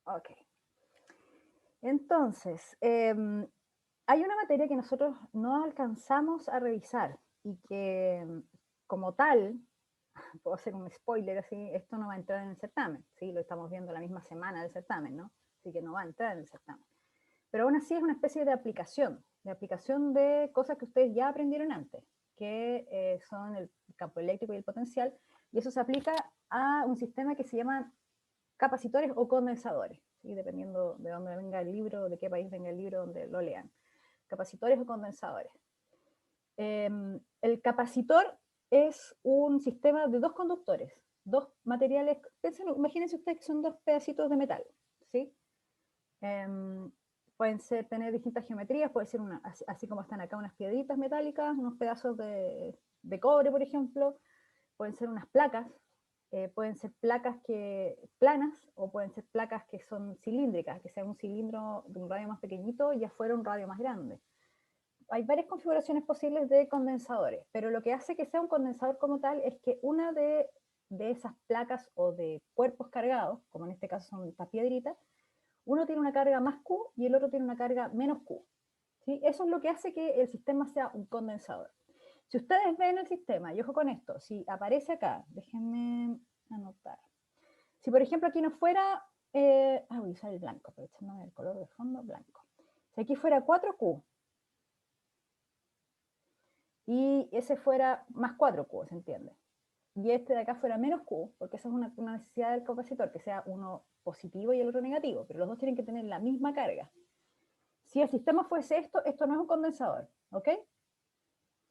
Ok. Entonces, hay una materia que nosotros no alcanzamos a revisar y que como tal, puedo hacer un spoiler así, esto no va a entrar en el certamen, ¿sí? Lo estamos viendo la misma semana del certamen, ¿no? Así que no va a entrar en el certamen. Pero aún así es una especie de aplicación de cosas que ustedes ya aprendieron antes, que son el campo eléctrico y el potencial, y eso se aplica a un sistema que se llama capacitores o condensadores, ¿sí? Dependiendo de dónde venga el libro, de qué país venga el libro, donde lo lean. Capacitores o condensadores. El capacitor es un sistema de dos conductores, dos materiales, imagínense ustedes que son dos pedacitos de metal, ¿sí? Pueden ser, tener distintas geometrías, puede ser así como están acá unas piedritas metálicas, unos pedazos de cobre, por ejemplo, pueden ser unas placas, pueden ser placas planas o pueden ser placas que son cilíndricas, que sea un cilindro de un radio más pequeñito y afuera un radio más grande. Hay varias configuraciones posibles de condensadores, pero lo que hace que sea un condensador como tal es que una de esas placas o de cuerpos cargados, como en este caso son estas piedritas, uno tiene una carga más Q y el otro tiene una carga menos Q. ¿Sí? Eso es lo que hace que el sistema sea un condensador. Si ustedes ven el sistema, y ojo con esto, si aparece acá, déjenme anotar. Si por ejemplo aquí no fuera, voy a usar el blanco, aprovechando el color de fondo blanco. Si aquí fuera 4Q y ese fuera más 4Q, ¿se entiende? Y este de acá fuera menos Q, porque esa es una necesidad del capacitor, que sea uno positivo y el otro negativo, pero los dos tienen que tener la misma carga. Si el sistema fuese esto, esto no es un condensador, ¿ok?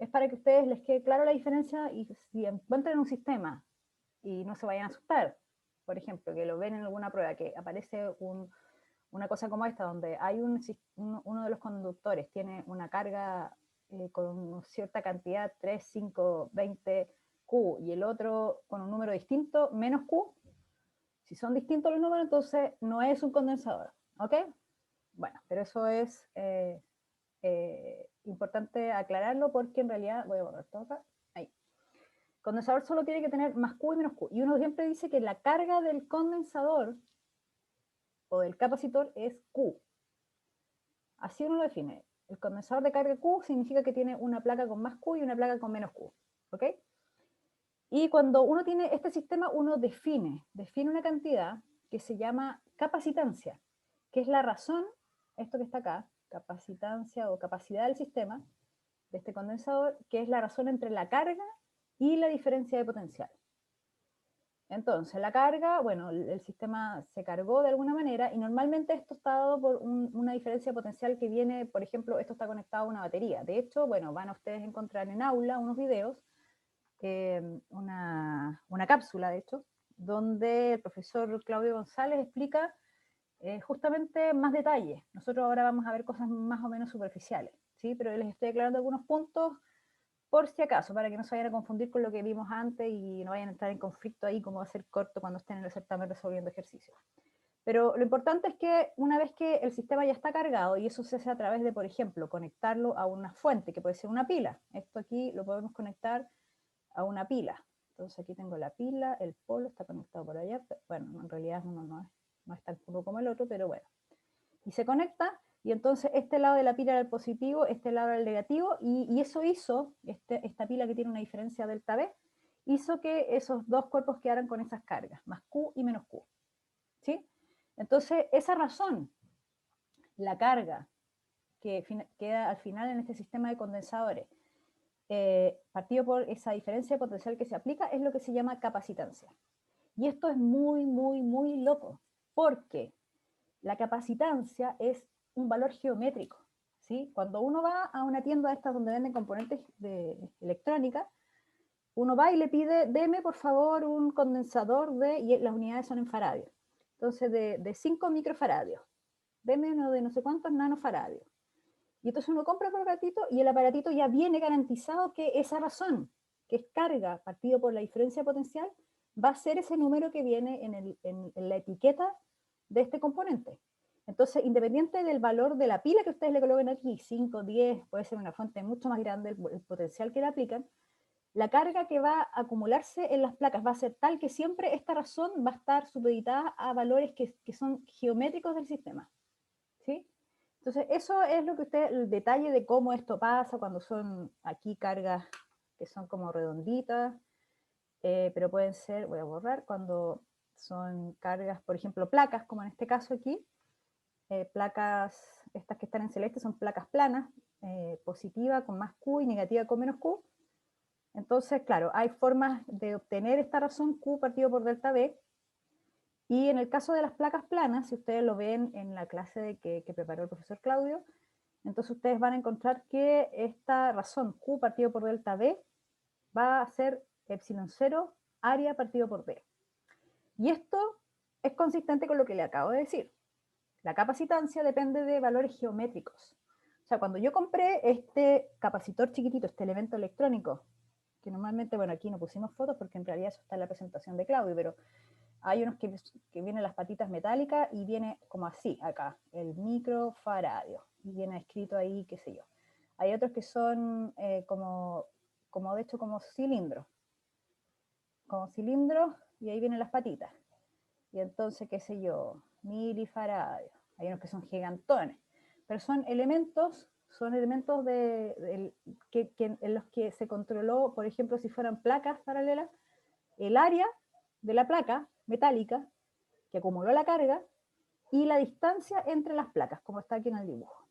Es para que a ustedes les quede claro la diferencia y si encuentran un sistema y no se vayan a asustar, por ejemplo, que lo ven en alguna prueba, que aparece una cosa como esta, donde hay uno de los conductores tiene una carga con cierta cantidad, 3, 5, 20 Q, y el otro con un número distinto, menos Q, si son distintos los números, entonces no es un condensador, ¿ok? Bueno, pero eso es importante aclararlo porque en realidad, voy a borrar todo acá, ahí. Condensador solo tiene que tener más Q y menos Q. Y uno siempre dice que la carga del condensador o del capacitor es Q. Así uno lo define. El condensador de carga Q significa que tiene una placa con más Q y una placa con menos Q. ¿Ok? Y cuando uno tiene este sistema, uno define una cantidad que se llama capacitancia, que es la razón, esto que está acá, capacitancia o capacidad del sistema, de este condensador, que es la razón entre la carga y la diferencia de potencial. Entonces, la carga, bueno, el sistema se cargó de alguna manera y normalmente esto está dado por una diferencia potencial que viene, por ejemplo, esto está conectado a una batería. De hecho, bueno, van a ustedes a encontrar en aula unos videos, una cápsula, de hecho, donde el profesor Claudio González explica justamente más detalles. Nosotros ahora vamos a ver cosas más o menos superficiales, ¿sí? Pero les estoy aclarando algunos puntos por si acaso, para que no se vayan a confundir con lo que vimos antes y no vayan a entrar en conflicto ahí, como va a ser corto cuando estén en el certamen resolviendo ejercicios. Pero lo importante es que una vez que el sistema ya está cargado, y eso se hace a través de, por ejemplo, conectarlo a una fuente, que puede ser una pila. Esto aquí lo podemos conectar a una pila. Entonces aquí tengo la pila, el polo está conectado por allá. Bueno, en realidad uno no es tan puro como el otro, pero bueno. Y se conecta, y entonces este lado de la pila era el positivo, este lado era el negativo, y eso hizo, esta pila que tiene una diferencia delta V, hizo que esos dos cuerpos quedaran con esas cargas, más Q y menos Q. ¿Sí? Entonces, esa razón, la carga que queda al final en este sistema de condensadores, partido por esa diferencia de potencial que se aplica, es lo que se llama capacitancia. Y esto es muy, muy, muy loco, porque la capacitancia es un valor geométrico, ¿sí? Cuando uno va a una tienda de estas donde venden componentes de electrónica, uno va y le pide, deme por favor un condensador y las unidades son en faradios. Entonces, de 5 microfaradios, deme uno de no sé cuántos nanofaradios. Y entonces uno compra el aparatito y el aparatito ya viene garantizado que esa razón, que es carga partido por la diferencia potencial, va a ser ese número que viene en la etiqueta de este componente. Entonces, independiente del valor de la pila que ustedes le coloquen aquí, 5, 10, puede ser una fuente mucho más grande, el potencial que le aplican, la carga que va a acumularse en las placas va a ser tal que siempre esta razón va a estar supeditada a valores que son geométricos del sistema, ¿sí? Entonces, eso es lo que usted, el detalle de cómo esto pasa cuando son aquí cargas que son como redonditas, pero pueden ser, voy a borrar, cuando son cargas, por ejemplo, placas, como en este caso aquí, placas, estas que están en celeste son placas planas, positiva con más Q y negativa con menos Q. Entonces, claro, hay formas de obtener esta razón Q partido por delta B, y en el caso de las placas planas, si ustedes lo ven en la clase que preparó el profesor Claudio, entonces ustedes van a encontrar que esta razón Q partido por delta B va a ser epsilon 0 área partido por B. Y esto es consistente con lo que le acabo de decir. La capacitancia depende de valores geométricos. O sea, cuando yo compré este capacitor chiquitito, este elemento electrónico, que normalmente, bueno, aquí no pusimos fotos porque en realidad eso está en la presentación de Claudio, pero hay unos que vienen las patitas metálicas y viene como así, acá, el microfaradio, y viene escrito ahí, qué sé yo. Hay otros que son como de hecho como cilindros, y ahí vienen las patitas. Y entonces, qué sé yo, milifaradios. Hay unos que son gigantones, pero son elementos en los que se controló, por ejemplo, si fueran placas paralelas, el área de la placa metálica que acumuló la carga y la distancia entre las placas, como está aquí en el dibujo.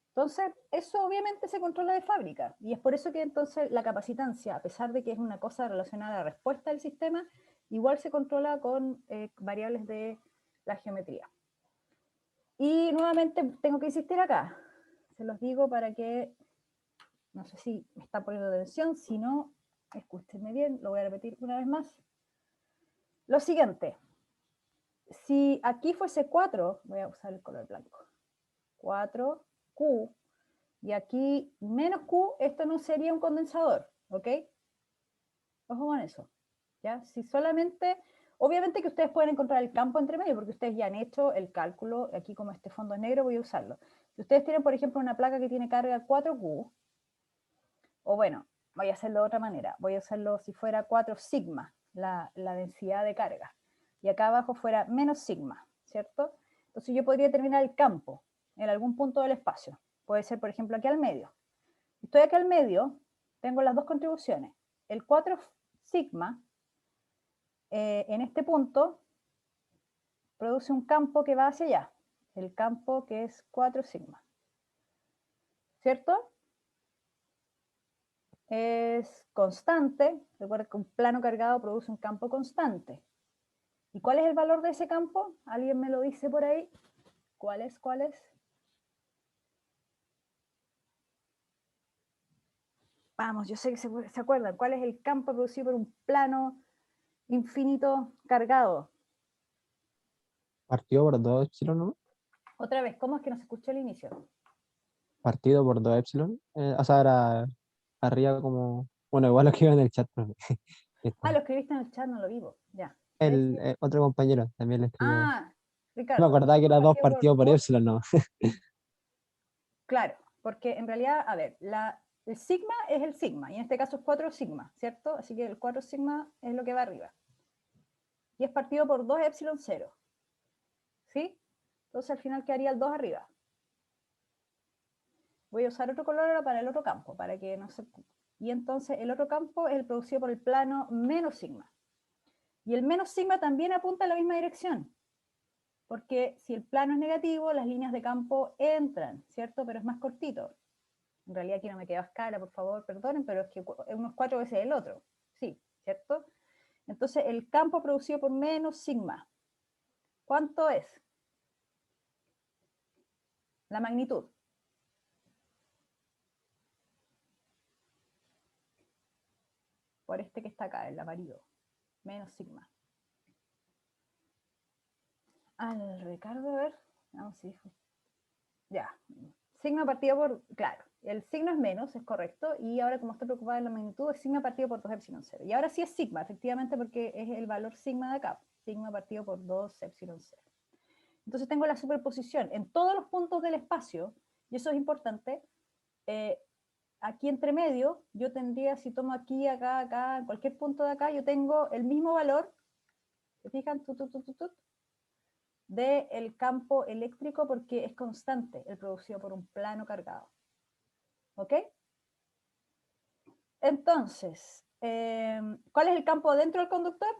Entonces, eso obviamente se controla de fábrica, y es por eso que entonces la capacitancia, a pesar de que es una cosa relacionada a la respuesta del sistema, igual se controla con variables de la geometría. Y nuevamente tengo que insistir acá, se los digo para que, no sé si me está poniendo atención, si no, escúchenme bien, lo voy a repetir una vez más. Lo siguiente, si aquí fuese 4, voy a usar el color blanco, 4Q, y aquí menos Q, esto no sería un condensador, ¿ok? Ojo con eso, ¿ya? Si solamente, obviamente que ustedes pueden encontrar el campo entre medio, porque ustedes ya han hecho el cálculo, aquí como este fondo es negro voy a usarlo. Si ustedes tienen, por ejemplo, una placa que tiene carga 4Q, o bueno, voy a hacerlo de otra manera, voy a hacerlo si fuera 4 sigma, la densidad de carga, y acá abajo fuera menos sigma, ¿cierto? Entonces yo podría determinar el campo en algún punto del espacio, puede ser, por ejemplo, aquí al medio. Estoy aquí al medio, tengo las dos contribuciones. El 4 sigma, en este punto, produce un campo que va hacia allá, el campo que es 4 sigma, ¿cierto? Es constante, recuerda que un plano cargado produce un campo constante. ¿Y cuál es el valor de ese campo? ¿Alguien me lo dice por ahí? ¿Cuál es? ¿Cuál es? Vamos, yo sé que se acuerdan. ¿Cuál es el campo producido por un plano infinito cargado? Partido por 2 epsilon, ¿no? Otra vez, ¿cómo es que no se escuchó al inicio? Partido por 2 epsilon. O sea, era arriba como. Bueno, igual lo que iba en el chat, profe. Ah, lo escribiste en el chat, no lo vivo. Ya. El otro compañero también le escribió. Ah, Me Ricardo, acordaba que era dos partido por partidos por 2. epsilon, no. Claro, porque en realidad, a ver, el sigma es el sigma, y en este caso es 4 sigma, ¿cierto? Así que el 4 sigma es lo que va arriba. Y es partido por 2 epsilon 0, ¿sí? Entonces al final quedaría el 2 arriba. Voy a usar otro color ahora para el otro campo, para que no se... Y entonces el otro campo es el producido por el plano menos sigma. Y el menos sigma también apunta en la misma dirección, porque si el plano es negativo, las líneas de campo entran, ¿cierto? Pero es más cortito. En realidad aquí no me quedó a escala, por favor, perdonen, pero es que uno es 4 veces el otro, sí, ¿cierto? Entonces el campo producido por menos sigma, ¿cuánto es? La magnitud. Por este que está acá, el amarillo, menos sigma. Al Ricardo, a ver, vamos si dijo. Ya, sigma partido por, claro, el signo es menos, es correcto, y ahora como estoy preocupada de la magnitud, es sigma partido por 2 epsilon 0. Y ahora sí es sigma, efectivamente, porque es el valor sigma de acá, sigma partido por 2 epsilon 0. Entonces tengo la superposición en todos los puntos del espacio, y eso es importante, aquí entre medio, yo tendría, si tomo aquí, acá, acá, en cualquier punto de acá, yo tengo el mismo valor, ¿se fijan? Del campo eléctrico porque es constante el producido por un plano cargado. ¿Ok? Entonces, ¿cuál es el campo dentro del conductor?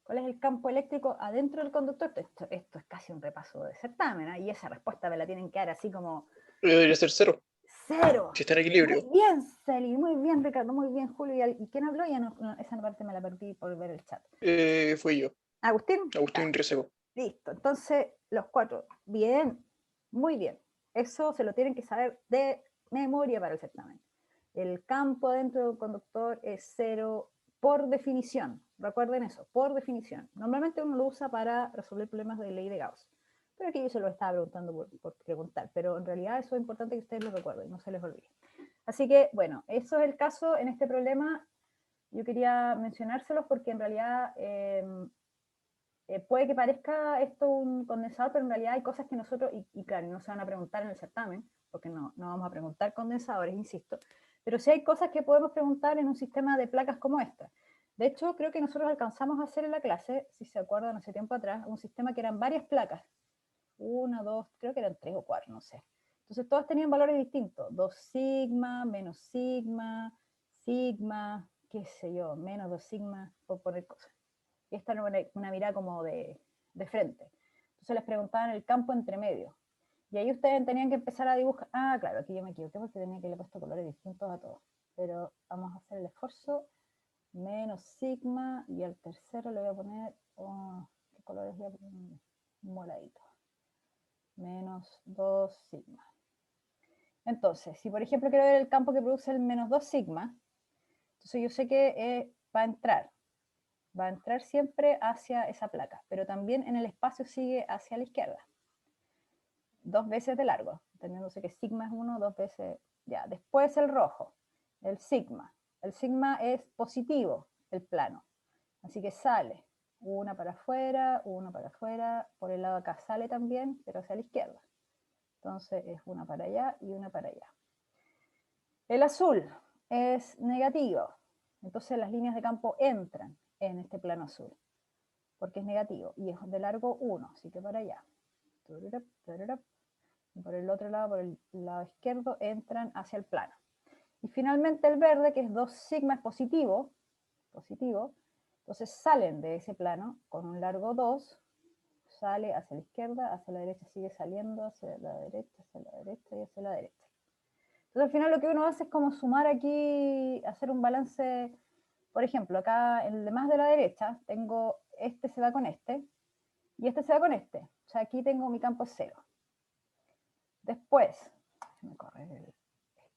¿Cuál es el campo eléctrico adentro del conductor? Esto es casi un repaso de certamen, ¿eh? Y esa respuesta me la tienen que dar así como... Debería ser 0. ¡Cero! Si está en equilibrio. Muy bien, Celi, muy bien, Ricardo, muy bien, Julio. ¿Y quién habló? Ya esa parte me la perdí por ver el chat. Fui yo, ¿Agustín? Agustín Riesego. Listo, entonces los 4. Bien, muy bien. Eso se lo tienen que saber de memoria para el certamen. El campo dentro del conductor es 0 por definición. Recuerden eso, por definición. Normalmente uno lo usa para resolver problemas de ley de Gauss. Pero aquí yo se lo estaba preguntando por preguntar. Pero en realidad eso es importante que ustedes lo recuerden, no se les olvide. Así que, bueno, eso es el caso en este problema. Yo quería mencionárselos porque en realidad... puede que parezca esto un condensador, pero en realidad hay cosas que nosotros, y claro, no se van a preguntar en el certamen, porque no vamos a preguntar condensadores, insisto, pero sí hay cosas que podemos preguntar en un sistema de placas como esta. De hecho, creo que nosotros alcanzamos a hacer en la clase, si se acuerdan hace tiempo atrás, un sistema que eran varias placas, 1, 2, creo que eran 3 o 4, no sé. Entonces todas tenían valores distintos, 2 sigma, menos sigma, sigma, qué sé yo, menos 2 sigma, por poner cosas. Y esta era una mirada como de frente. Entonces les preguntaban el campo entre medio. Y ahí ustedes tenían que empezar a dibujar. Ah, claro, aquí yo me equivoqué porque tenía que le he puesto colores distintos a todos. Pero vamos a hacer el esfuerzo. Menos sigma. Y al tercero le voy a poner. ¿Qué colores voy a poner? Moradito. Menos 2 sigma. Entonces, si por ejemplo quiero ver el campo que produce el menos 2 sigma, entonces yo sé que va a entrar siempre hacia esa placa, pero también en el espacio sigue hacia la izquierda. 2 veces de largo, entendiéndose que sigma es 1, 2 veces, ya. Después el rojo, el sigma. El sigma es positivo, el plano. Así que sale una para afuera, por el lado acá sale también, pero hacia la izquierda. Entonces es una para allá y una para allá. El azul es negativo, entonces las líneas de campo entran en este plano azul, porque es negativo, y es de largo 1, así que para allá. Y por el otro lado, por el lado izquierdo, entran hacia el plano. Y finalmente el verde, que es 2 sigma, es positivo, entonces salen de ese plano con un largo 2, sale hacia la izquierda, hacia la derecha sigue saliendo, hacia la derecha y hacia la derecha. Entonces al final lo que uno hace es como sumar aquí, hacer un balance. Por ejemplo, acá en el de más de la derecha, tengo este se va con este, y este se va con este. O sea, aquí tengo mi campo 0. Después, déjame correr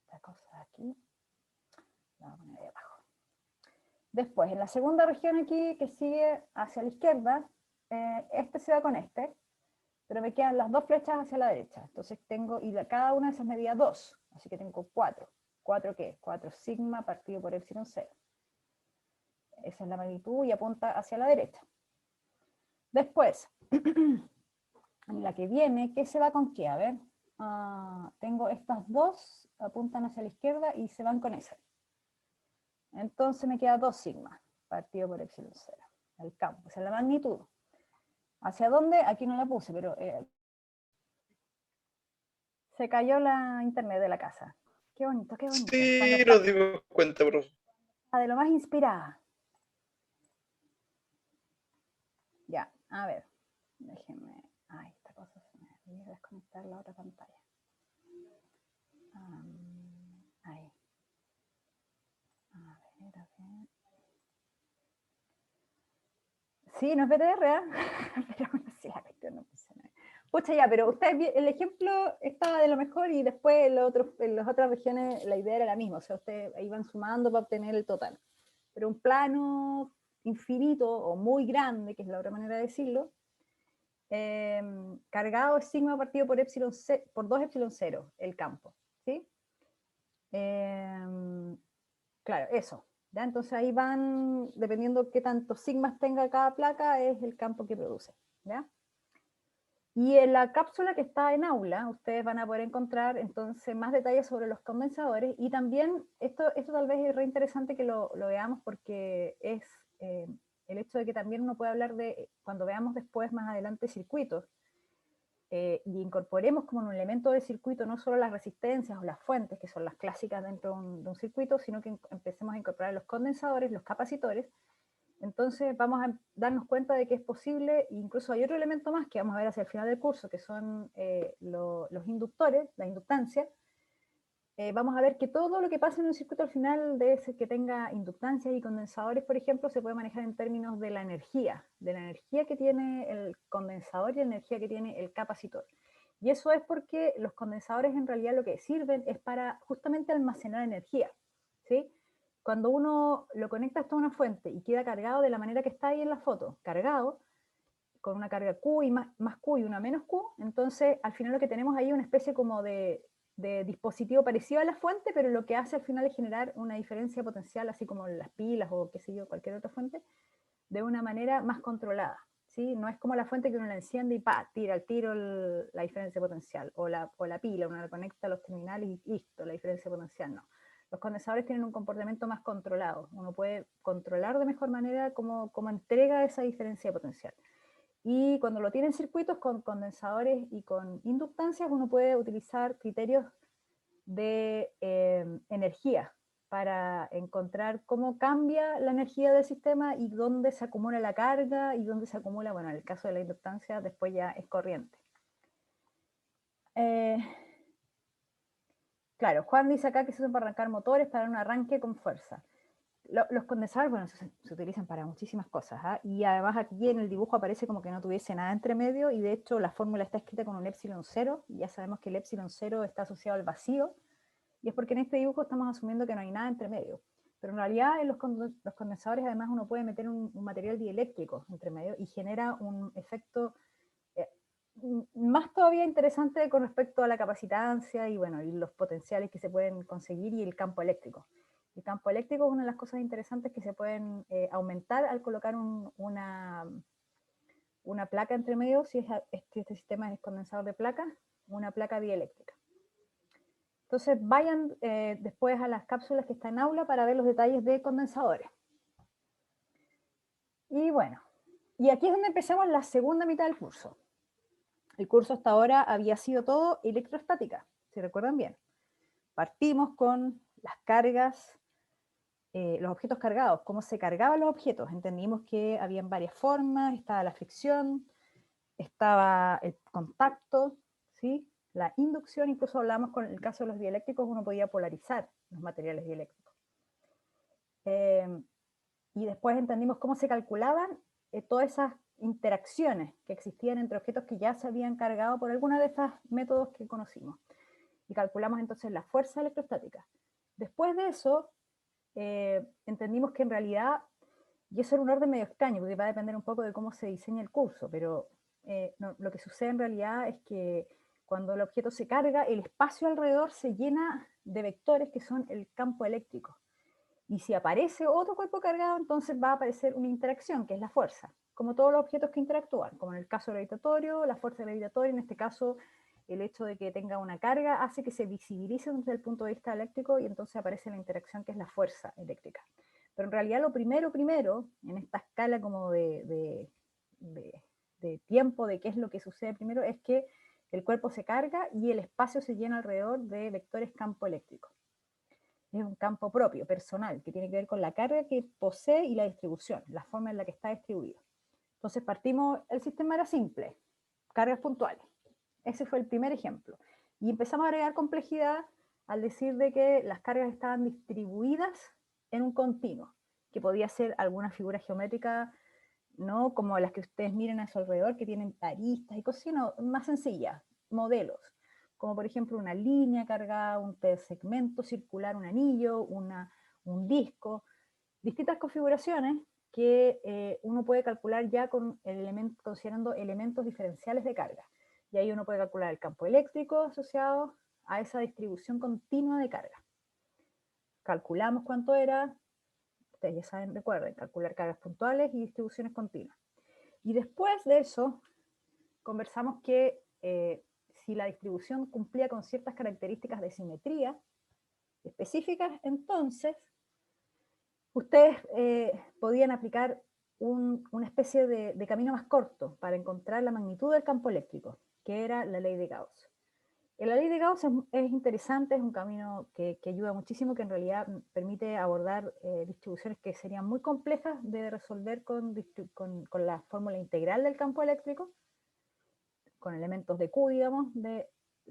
esta cosa de aquí. La voy a poner ahí abajo. Después, en la segunda región aquí, que sigue hacia la izquierda, este se va con este, pero me quedan las 2 flechas hacia la derecha. Entonces tengo, y cada una de esas medía 2, así que tengo 4. ¿4 qué? 4 sigma partido por epsilon 0. Esa es la magnitud y apunta hacia la derecha. Después, en la que viene, ¿qué se va con qué? A ver, tengo estas dos, apuntan hacia la izquierda y se van con esa. Entonces me queda 2 sigma, partido por epsilon 0. El campo, esa es la magnitud. ¿Hacia dónde? Aquí no la puse, pero se cayó la internet de la casa. Qué bonito, qué bonito. Sí, nos dimos cuenta, profe. De lo más inspirada. Ya, a ver, déjenme. Ay, esta cosa se me olvidó desconectar la otra pantalla. Ahí. A ver. Sí, no es BTR, ¿eh? Pero sí, la cuestión no funciona. Pucha, ya, pero ustedes, el ejemplo estaba de lo mejor y después en las otras regiones la idea era la misma, o sea, ustedes iban sumando para obtener el total. Pero un plano infinito o muy grande, que es la otra manera de decirlo, cargado es sigma partido por, por 2 epsilon 0, el campo, ¿sí? Claro, eso. ¿Ya? Entonces ahí van, dependiendo qué tantos sigmas tenga cada placa, es el campo que produce. ¿Ya? Y en la cápsula que está en aula, ustedes van a poder encontrar entonces más detalles sobre los condensadores, y también esto tal vez es re interesante que lo veamos, porque es el hecho de que también uno puede hablar de, cuando veamos después más adelante circuitos, y incorporemos como un elemento del circuito no solo las resistencias o las fuentes, que son las clásicas dentro de un circuito, sino que empecemos a incorporar los condensadores, los capacitores. Entonces vamos a darnos cuenta de que es posible, incluso hay otro elemento más que vamos a ver hacia el final del curso, que son los inductores, la inductancia. Vamos a ver que todo lo que pasa en un circuito al final debe ser que tenga inductancias y condensadores, por ejemplo, se puede manejar en términos de la energía que tiene el condensador y la energía que tiene el capacitor. Y eso es porque los condensadores en realidad lo que sirven es para justamente almacenar energía, ¿sí? Cuando uno lo conecta hasta una fuente y queda cargado de la manera que está ahí en la foto, cargado, con una carga Q y más Q y una menos Q, entonces al final lo que tenemos ahí es una especie como de dispositivo parecido a la fuente, pero lo que hace al final es generar una diferencia potencial, así como las pilas o qué sé yo, cualquier otra fuente, de una manera más controlada, ¿sí? No es como la fuente que uno la enciende y tira al tiro la diferencia potencial, o la pila, uno la conecta a los terminales y listo, la diferencia potencial, no. Los condensadores tienen un comportamiento más controlado, uno puede controlar de mejor manera cómo entrega esa diferencia potencial. Y cuando lo tienen circuitos con condensadores y con inductancias, uno puede utilizar criterios de energía para encontrar cómo cambia la energía del sistema y dónde se acumula la carga y dónde se acumula, bueno, en el caso de la inductancia, después ya es corriente. Claro, Juan dice acá que se usan para arrancar motores, para dar un arranque con fuerza. Los condensadores, bueno, se utilizan para muchísimas cosas, ¿eh? Y además aquí en el dibujo aparece como que no tuviese nada entre medio, y de hecho la fórmula está escrita con un epsilon 0, y ya sabemos que el epsilon 0 está asociado al vacío, y es porque en este dibujo estamos asumiendo que no hay nada entre medio. Pero en realidad en los condensadores además uno puede meter un material dieléctrico entre medio y genera un efecto más todavía interesante con respecto a la capacitancia y, bueno, y los potenciales que se pueden conseguir y el campo eléctrico. El campo eléctrico es una de las cosas interesantes que se pueden aumentar al colocar una placa entre medio, si este sistema es condensador de placas, una placa dieléctrica. Entonces vayan después a las cápsulas que están en aula para ver los detalles de condensadores. Y bueno, y aquí es donde empezamos la segunda mitad del curso. El curso hasta ahora había sido todo electrostática, si recuerdan bien. Partimos con las cargas, los objetos cargados, cómo se cargaban los objetos. Entendimos que habían varias formas, estaba la fricción, estaba el contacto, ¿sí? La inducción, incluso hablamos con el caso de los dieléctricos, uno podía polarizar los materiales dieléctricos. Y después entendimos cómo se calculaban todas esas interacciones que existían entre objetos que ya se habían cargado por alguno de estos métodos que conocimos. Y calculamos entonces la fuerza electrostática. Después de eso, entendimos que en realidad, y eso era un orden medio extraño, porque va a depender un poco de cómo se diseña el curso, pero no, lo que sucede en realidad es que cuando el objeto se carga, el espacio alrededor se llena de vectores que son el campo eléctrico. Y si aparece otro cuerpo cargado, entonces va a aparecer una interacción, que es la fuerza, como todos los objetos que interactúan, como en el caso gravitatorio, la fuerza gravitatoria, en este caso el hecho de que tenga una carga hace que se visibilice desde el punto de vista eléctrico, y entonces aparece la interacción que es la fuerza eléctrica. Pero en realidad lo primero, en esta escala como de tiempo de qué es lo que sucede primero, es que el cuerpo se carga y el espacio se llena alrededor de vectores campo eléctrico. Es un campo propio, personal, que tiene que ver con la carga que posee y la distribución, la forma en la que está distribuido. Entonces partimos, el sistema era simple, cargas puntuales. Ese fue el primer ejemplo. Y empezamos a agregar complejidad al decir de que las cargas estaban distribuidas en un continuo, que podía ser alguna figura geométrica, no como las que ustedes miren a su alrededor, que tienen aristas y cosas, sino más sencillas, modelos, como por ejemplo una línea cargada, un segmento circular, un anillo, un disco, distintas configuraciones que uno puede calcular ya considerando elementos diferenciales de carga. Y ahí uno puede calcular el campo eléctrico asociado a esa distribución continua de carga. Calculamos cuánto era, ustedes ya saben, recuerden, calcular cargas puntuales y distribuciones continuas. Y después de eso, conversamos que si la distribución cumplía con ciertas características de simetría específicas, entonces ustedes podían aplicar una especie de camino más corto para encontrar la magnitud del campo eléctrico, que era la ley de Gauss. La ley de Gauss es interesante, es un camino que ayuda muchísimo, que en realidad permite abordar distribuciones que serían muy complejas de resolver con la fórmula integral del campo eléctrico, con elementos de Q, digamos,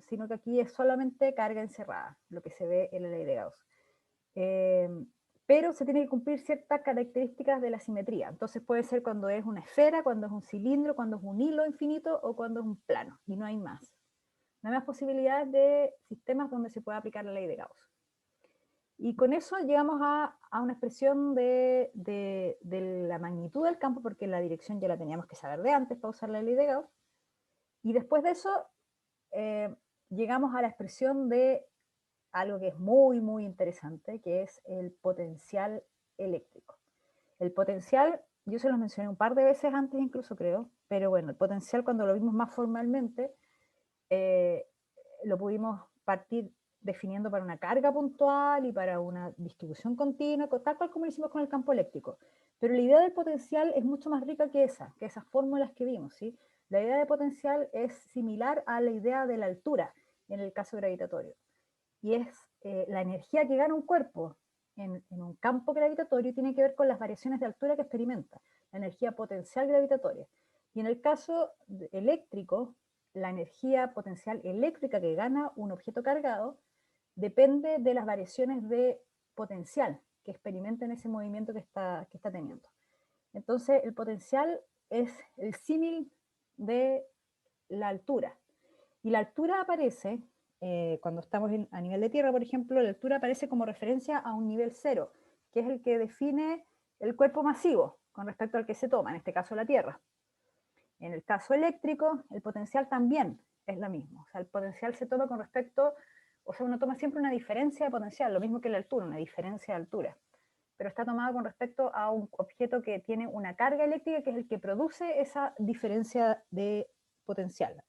sino que aquí es solamente carga encerrada, lo que se ve en la ley de Gauss. Pero se tiene que cumplir ciertas características de la simetría. Entonces puede ser cuando es una esfera, cuando es un cilindro, cuando es un hilo infinito o cuando es un plano, y no hay más. No hay más posibilidades de sistemas donde se pueda aplicar la ley de Gauss. Y con eso llegamos a una expresión de la magnitud del campo, porque la dirección ya la teníamos que saber de antes para usar la ley de Gauss. Y después de eso llegamos a la expresión de algo que es muy, muy interesante, que es el potencial eléctrico. El potencial, yo se los mencioné un par de veces antes incluso, creo, pero bueno, el potencial cuando lo vimos más formalmente, lo pudimos partir definiendo para una carga puntual y para una distribución continua, tal cual como lo hicimos con el campo eléctrico. Pero la idea del potencial es mucho más rica que esas fórmulas que vimos, ¿sí? La idea de potencial es similar a la idea de la altura en el caso gravitatorio. Y es la energía que gana un cuerpo en un campo gravitatorio tiene que ver con las variaciones de altura que experimenta, la energía potencial gravitatoria. Y en el caso eléctrico, la energía potencial eléctrica que gana un objeto cargado depende de las variaciones de potencial que experimenta en ese movimiento que está teniendo. Entonces, el potencial es el símil de la altura. Y la altura aparece, cuando estamos a nivel de tierra, por ejemplo, la altura aparece como referencia a un nivel cero, que es el que define el cuerpo masivo con respecto al que se toma, en este caso la Tierra. En el caso eléctrico, el potencial también es lo mismo. O sea, el potencial se toma con respecto, o sea, uno toma siempre una diferencia de potencial, lo mismo que la altura, una diferencia de altura. Pero está tomado con respecto a un objeto que tiene una carga eléctrica, que es el que produce esa diferencia de potencial,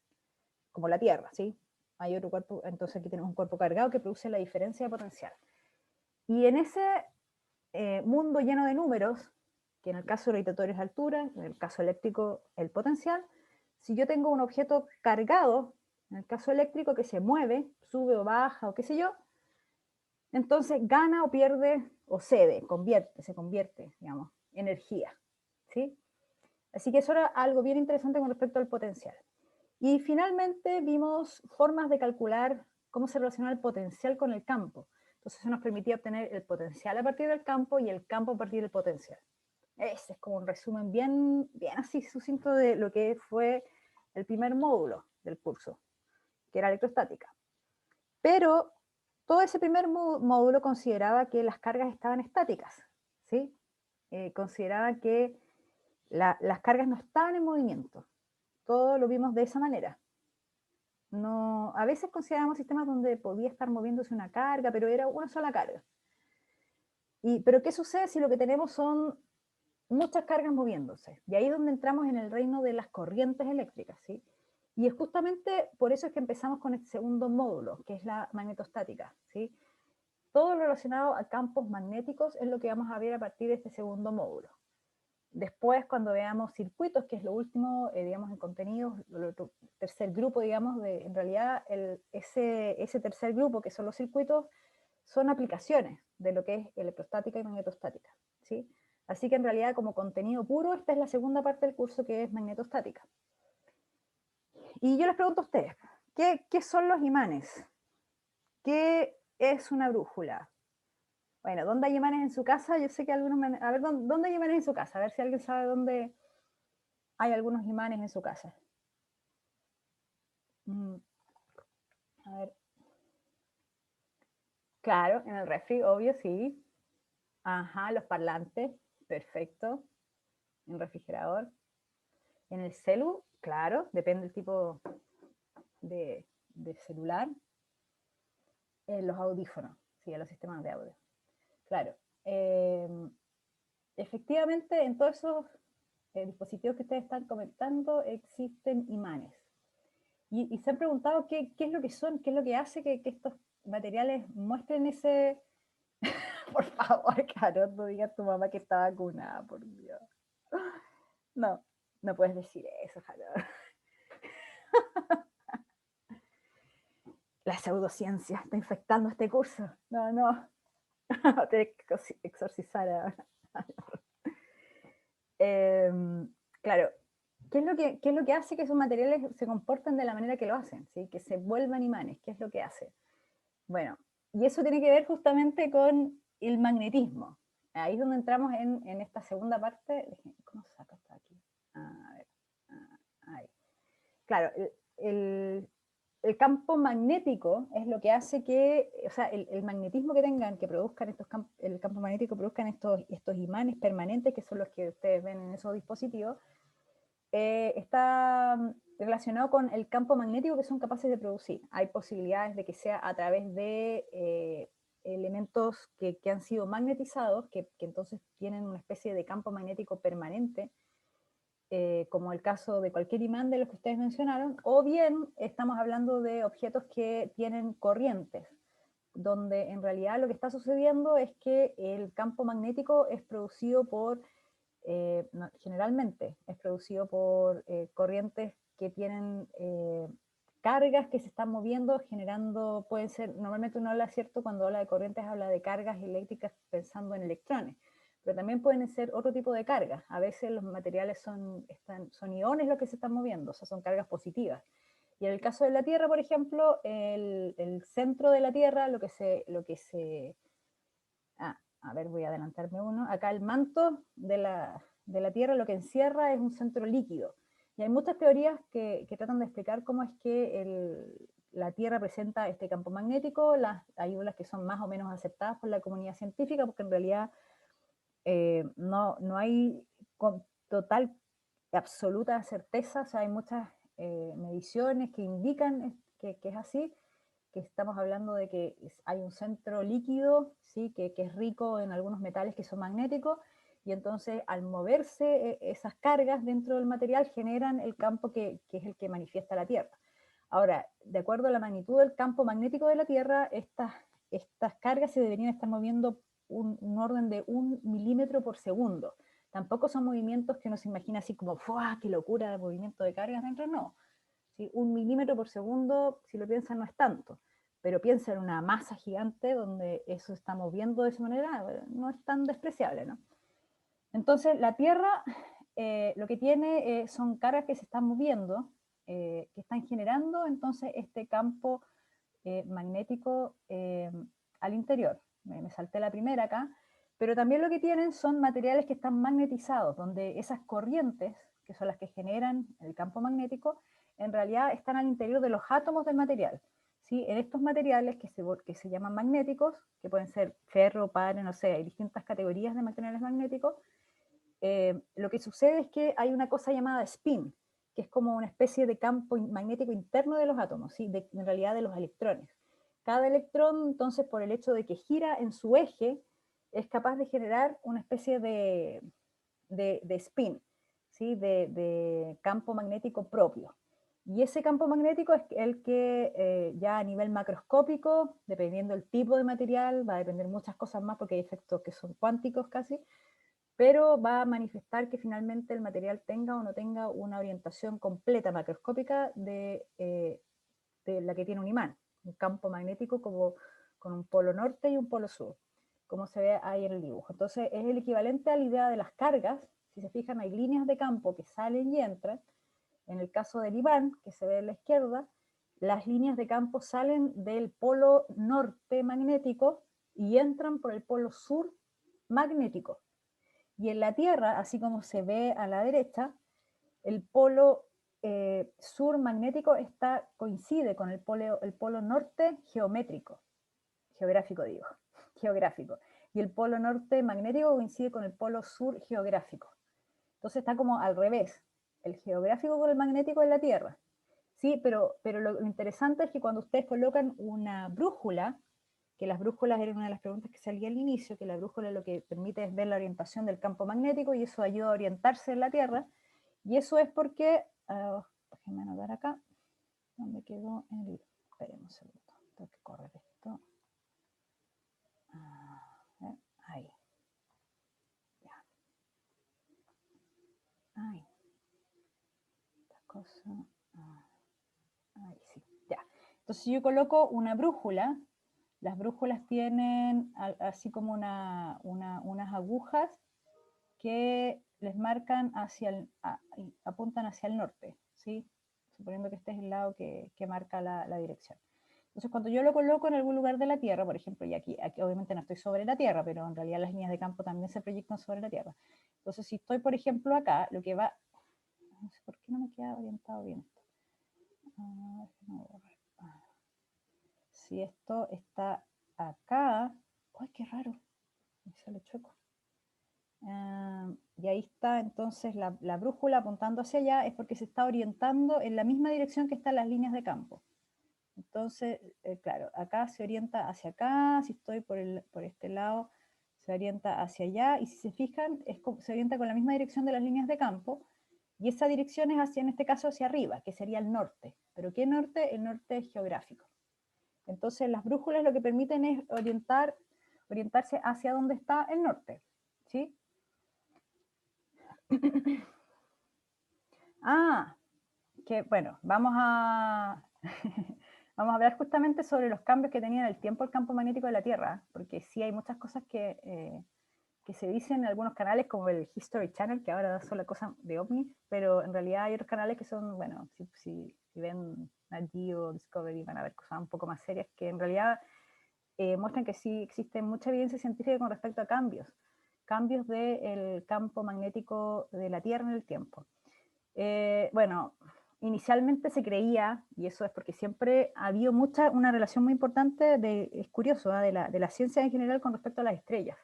como la Tierra, ¿sí? Hay otro cuerpo, entonces aquí tenemos un cuerpo cargado que produce la diferencia de potencial. Y en ese mundo lleno de números, que en el caso gravitatorio es altura, en el caso eléctrico el potencial, si yo tengo un objeto cargado, en el caso eléctrico que se mueve, sube o baja o qué sé yo, entonces gana o pierde o cede, se convierte, digamos, energía, ¿sí? Así que eso era algo bien interesante con respecto al potencial. Y finalmente vimos formas de calcular cómo se relaciona el potencial con el campo. Entonces eso nos permitía obtener el potencial a partir del campo y el campo a partir del potencial. Ese es como un resumen bien así sucinto de lo que fue el primer módulo del curso, que era electrostática. Pero todo ese primer módulo consideraba que las cargas estaban estáticas, ¿sí? Consideraba que las cargas no estaban en movimiento. Todo lo vimos de esa manera. No, a veces consideramos sistemas donde podía estar moviéndose una carga, pero era una sola carga. Pero ¿qué sucede si lo que tenemos son muchas cargas moviéndose? Y ahí es donde entramos en el reino de las corrientes eléctricas, ¿sí? Y es justamente por eso es que empezamos con el segundo módulo, que es la magnetostática, ¿sí? Todo lo relacionado a campos magnéticos es lo que vamos a ver a partir de este segundo módulo. Después, cuando veamos circuitos, que es lo último, digamos, en contenidos, el tercer grupo, digamos, en realidad ese tercer grupo, que son los circuitos, son aplicaciones de lo que es electrostática y magnetostática, ¿sí? Así que en realidad, como contenido puro, esta es la segunda parte del curso, que es magnetostática. Y yo les pregunto a ustedes, ¿qué son los imanes? ¿Qué es una brújula? Bueno, ¿dónde hay imanes en su casa? Yo sé que algunos... A ver, ¿dónde hay imanes en su casa? A ver si alguien sabe dónde hay algunos imanes en su casa. A ver. Claro, en el refri, obvio, sí. Ajá, los parlantes, perfecto. En el refrigerador. En el celu, claro, depende del tipo de celular. En los audífonos, sí, en los sistemas de audio. Claro. Efectivamente, en todos esos dispositivos que ustedes están comentando existen imanes. Y se han preguntado qué es lo que son, qué es lo que hace que estos materiales muestren ese... Por favor, Carol, no digas a tu mamá que está vacunada, por Dios. No, no puedes decir eso, Carol. La pseudociencia está infectando este curso. No, no. Tienes que exorcizar a... claro, ¿qué es lo que hace que esos materiales se comporten de la manera que lo hacen? ¿Sí? Que se vuelvan imanes. ¿Qué es lo que hace? Bueno, y eso tiene que ver justamente con el magnetismo. Ahí es donde entramos en esta segunda parte. ¿Cómo saco esto aquí? A ver. Ahí. Claro, el campo magnético es lo que hace que, o sea, el magnetismo que tengan, que produzcan el campo magnético produzcan estos imanes permanentes, que son los que ustedes ven en esos dispositivos, está relacionado con el campo magnético que son capaces de producir. Hay posibilidades de que sea a través de elementos que han sido magnetizados, que entonces tienen una especie de campo magnético permanente, como el caso de cualquier imán de los que ustedes mencionaron, o bien estamos hablando de objetos que tienen corrientes, donde en realidad lo que está sucediendo es que el campo magnético es producido por, generalmente, es producido por corrientes que tienen cargas que se están moviendo, generando, pueden ser, normalmente uno habla, ¿cierto? Cuando habla de corrientes habla de cargas eléctricas pensando en electrones, pero también pueden ser otro tipo de cargas. A veces los materiales son iones los que se están moviendo, o sea, son cargas positivas. Y en el caso de la Tierra, por ejemplo, el centro de la Tierra, a ver, voy a adelantarme uno. Acá el manto de la Tierra lo que encierra es un centro líquido. Y hay muchas teorías que tratan de explicar cómo es que la Tierra presenta este campo magnético. Hay unas que son más o menos aceptadas por la comunidad científica, porque en realidad no hay con total, absoluta certeza. O sea, hay muchas mediciones que indican que es así, que estamos hablando de que hay un centro líquido, ¿sí? que es rico en algunos metales que son magnéticos, y entonces al moverse esas cargas dentro del material generan el campo que es el que manifiesta la Tierra. Ahora, de acuerdo a la magnitud del campo magnético de la Tierra, estas cargas se deberían estar moviendo un orden de 1 milímetro por segundo. Tampoco son movimientos que uno se imagina así como, ¡fuah! ¡Qué locura de movimiento de cargas dentro! No. ¿Sí? 1 milímetro por segundo, si lo piensan, no es tanto. Pero piensa en una masa gigante donde eso se está moviendo de esa manera, no es tan despreciable, ¿no? Entonces, la Tierra lo que tiene son cargas que se están moviendo, que están generando entonces este campo magnético al interior. Me salté la primera acá, pero también lo que tienen son materiales que están magnetizados, donde esas corrientes, que son las que generan el campo magnético, en realidad están al interior de los átomos del material. ¿Sí? En estos materiales que se llaman magnéticos, que pueden ser ferro, pare, no sé, hay distintas categorías de materiales magnéticos, lo que sucede es que hay una cosa llamada spin, que es como una especie de campo magnético interno de los átomos, ¿sí? En realidad de los electrones. Cada electrón, entonces, por el hecho de que gira en su eje, es capaz de generar una especie de spin, ¿sí? de campo magnético propio. Y ese campo magnético es el que ya a nivel macroscópico, dependiendo del tipo de material, va a depender muchas cosas más porque hay efectos que son cuánticos casi, pero va a manifestar que finalmente el material tenga o no tenga una orientación completa macroscópica de la que tiene un imán, un campo magnético como con un polo norte y un polo sur, como se ve ahí en el dibujo. Entonces es el equivalente a la idea de las cargas. Si se fijan, hay líneas de campo que salen y entran. En el caso del imán, que se ve en la izquierda, las líneas de campo salen del polo norte magnético y entran por el polo sur magnético. Y en la Tierra, así como se ve a la derecha, el polo sur magnético coincide con el polo norte geográfico, geográfico. Y el polo norte magnético coincide con el polo sur geográfico. Entonces está como al revés, el geográfico con el magnético en la Tierra. Sí, pero lo interesante es que cuando ustedes colocan una brújula que las brújulas eran una de las preguntas que salía al inicio, que la brújula lo que permite es ver la orientación del campo magnético y eso ayuda a orientarse en la Tierra. Y eso es porque, déjenme anotar acá, ¿dónde quedó el? Esperemos un segundo, tengo que correr esto. Ahí. Ya. Ay. Esta cosa. Ahí sí, ya. Entonces yo coloco una brújula. Las brújulas tienen así como unas agujas que les marcan apuntan hacia el norte, ¿sí? Suponiendo que este es el lado que marca la dirección. Entonces, cuando yo lo coloco en algún lugar de la Tierra, por ejemplo, y aquí obviamente no estoy sobre la Tierra, pero en realidad las líneas de campo también se proyectan sobre la Tierra. Entonces, si estoy, por ejemplo, acá, lo que va... No sé por qué no me queda orientado bien esto. Si esto está acá... ¡Ay, qué raro! Me sale chueco. Y ahí está entonces la brújula apuntando hacia allá, es porque se está orientando en la misma dirección que están las líneas de campo. Entonces, claro, acá se orienta hacia acá, si estoy por este lado, se orienta hacia allá, y si se fijan, se orienta con la misma dirección de las líneas de campo, y esa dirección es en este caso hacia arriba, que sería el norte. ¿Pero qué norte? El norte geográfico. Entonces, las brújulas lo que permiten es orientarse hacia donde está el norte, ¿sí? Que bueno, vamos a hablar justamente sobre los cambios que tenía en el tiempo el campo magnético de la Tierra, porque sí hay muchas cosas que se dicen en algunos canales, como el History Channel, que ahora da solo cosas de ovnis, pero en realidad hay otros canales que son, bueno, si ven Nat Geo, Discovery, van a ver cosas un poco más serias, que en realidad muestran que sí existe mucha evidencia científica con respecto a cambios del campo magnético de la Tierra en el tiempo. Bueno, inicialmente se creía, y eso es porque siempre ha habido una relación muy importante, es curioso, de la ciencia en general con respecto a las estrellas.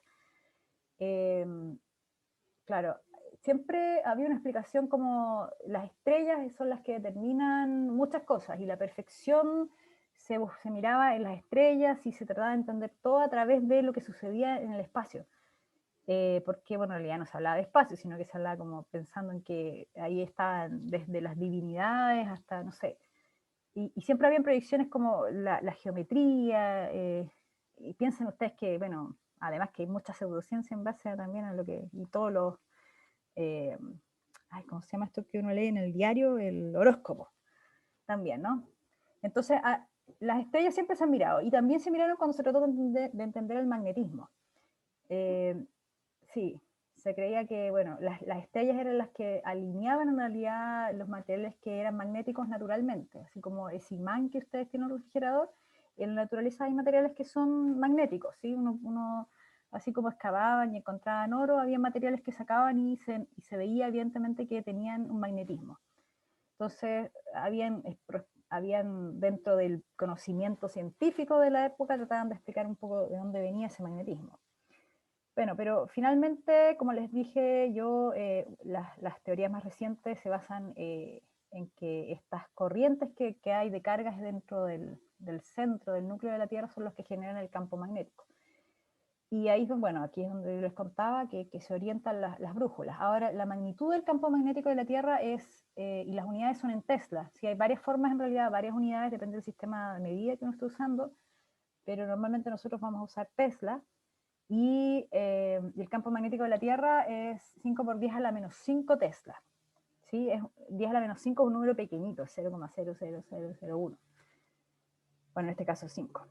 Claro, siempre había una explicación como las estrellas son las que determinan muchas cosas, y la perfección se miraba en las estrellas y se trataba de entender todo a través de lo que sucedía en el espacio. Porque, bueno, en realidad no se hablaba de espacio, sino que se hablaba como pensando en que ahí estaban desde las divinidades hasta, no sé, y siempre habían predicciones como la geometría, y piensen ustedes que, bueno, además que hay mucha pseudociencia en base también a lo que, y todos los, ¿cómo se llama esto que uno lee en el diario? El horóscopo, también, ¿no? Entonces, las estrellas siempre se han mirado, y también se miraron cuando se trató de entender el magnetismo. Sí, se creía que, bueno, las estrellas eran las que alineaban en realidad los materiales que eran magnéticos naturalmente, así como ese imán que ustedes tienen en un refrigerador, en la naturaleza hay materiales que son magnéticos, ¿sí? Uno así como excavaban y encontraban oro, había materiales que sacaban y se veía evidentemente que tenían un magnetismo. Entonces, habían dentro del conocimiento científico de la época, trataban de explicar un poco de dónde venía ese magnetismo. Bueno, pero finalmente, como les dije yo, las teorías más recientes se basan en que estas corrientes que hay de cargas dentro del centro, del núcleo de la Tierra, son los que generan el campo magnético. Y ahí, bueno, aquí es donde les contaba que se orientan las brújulas. Ahora, la magnitud del campo magnético de la Tierra y las unidades son en Tesla. Sí, hay varias formas en realidad, varias unidades, depende del sistema de medida que uno esté usando, pero normalmente nosotros vamos a usar Tesla. Y el campo magnético de la Tierra es 5 por 10 a la menos 5 Tesla. ¿Sí? 10 a la menos 5 es un número pequeñito, 0,00001. Bueno, en este caso 5.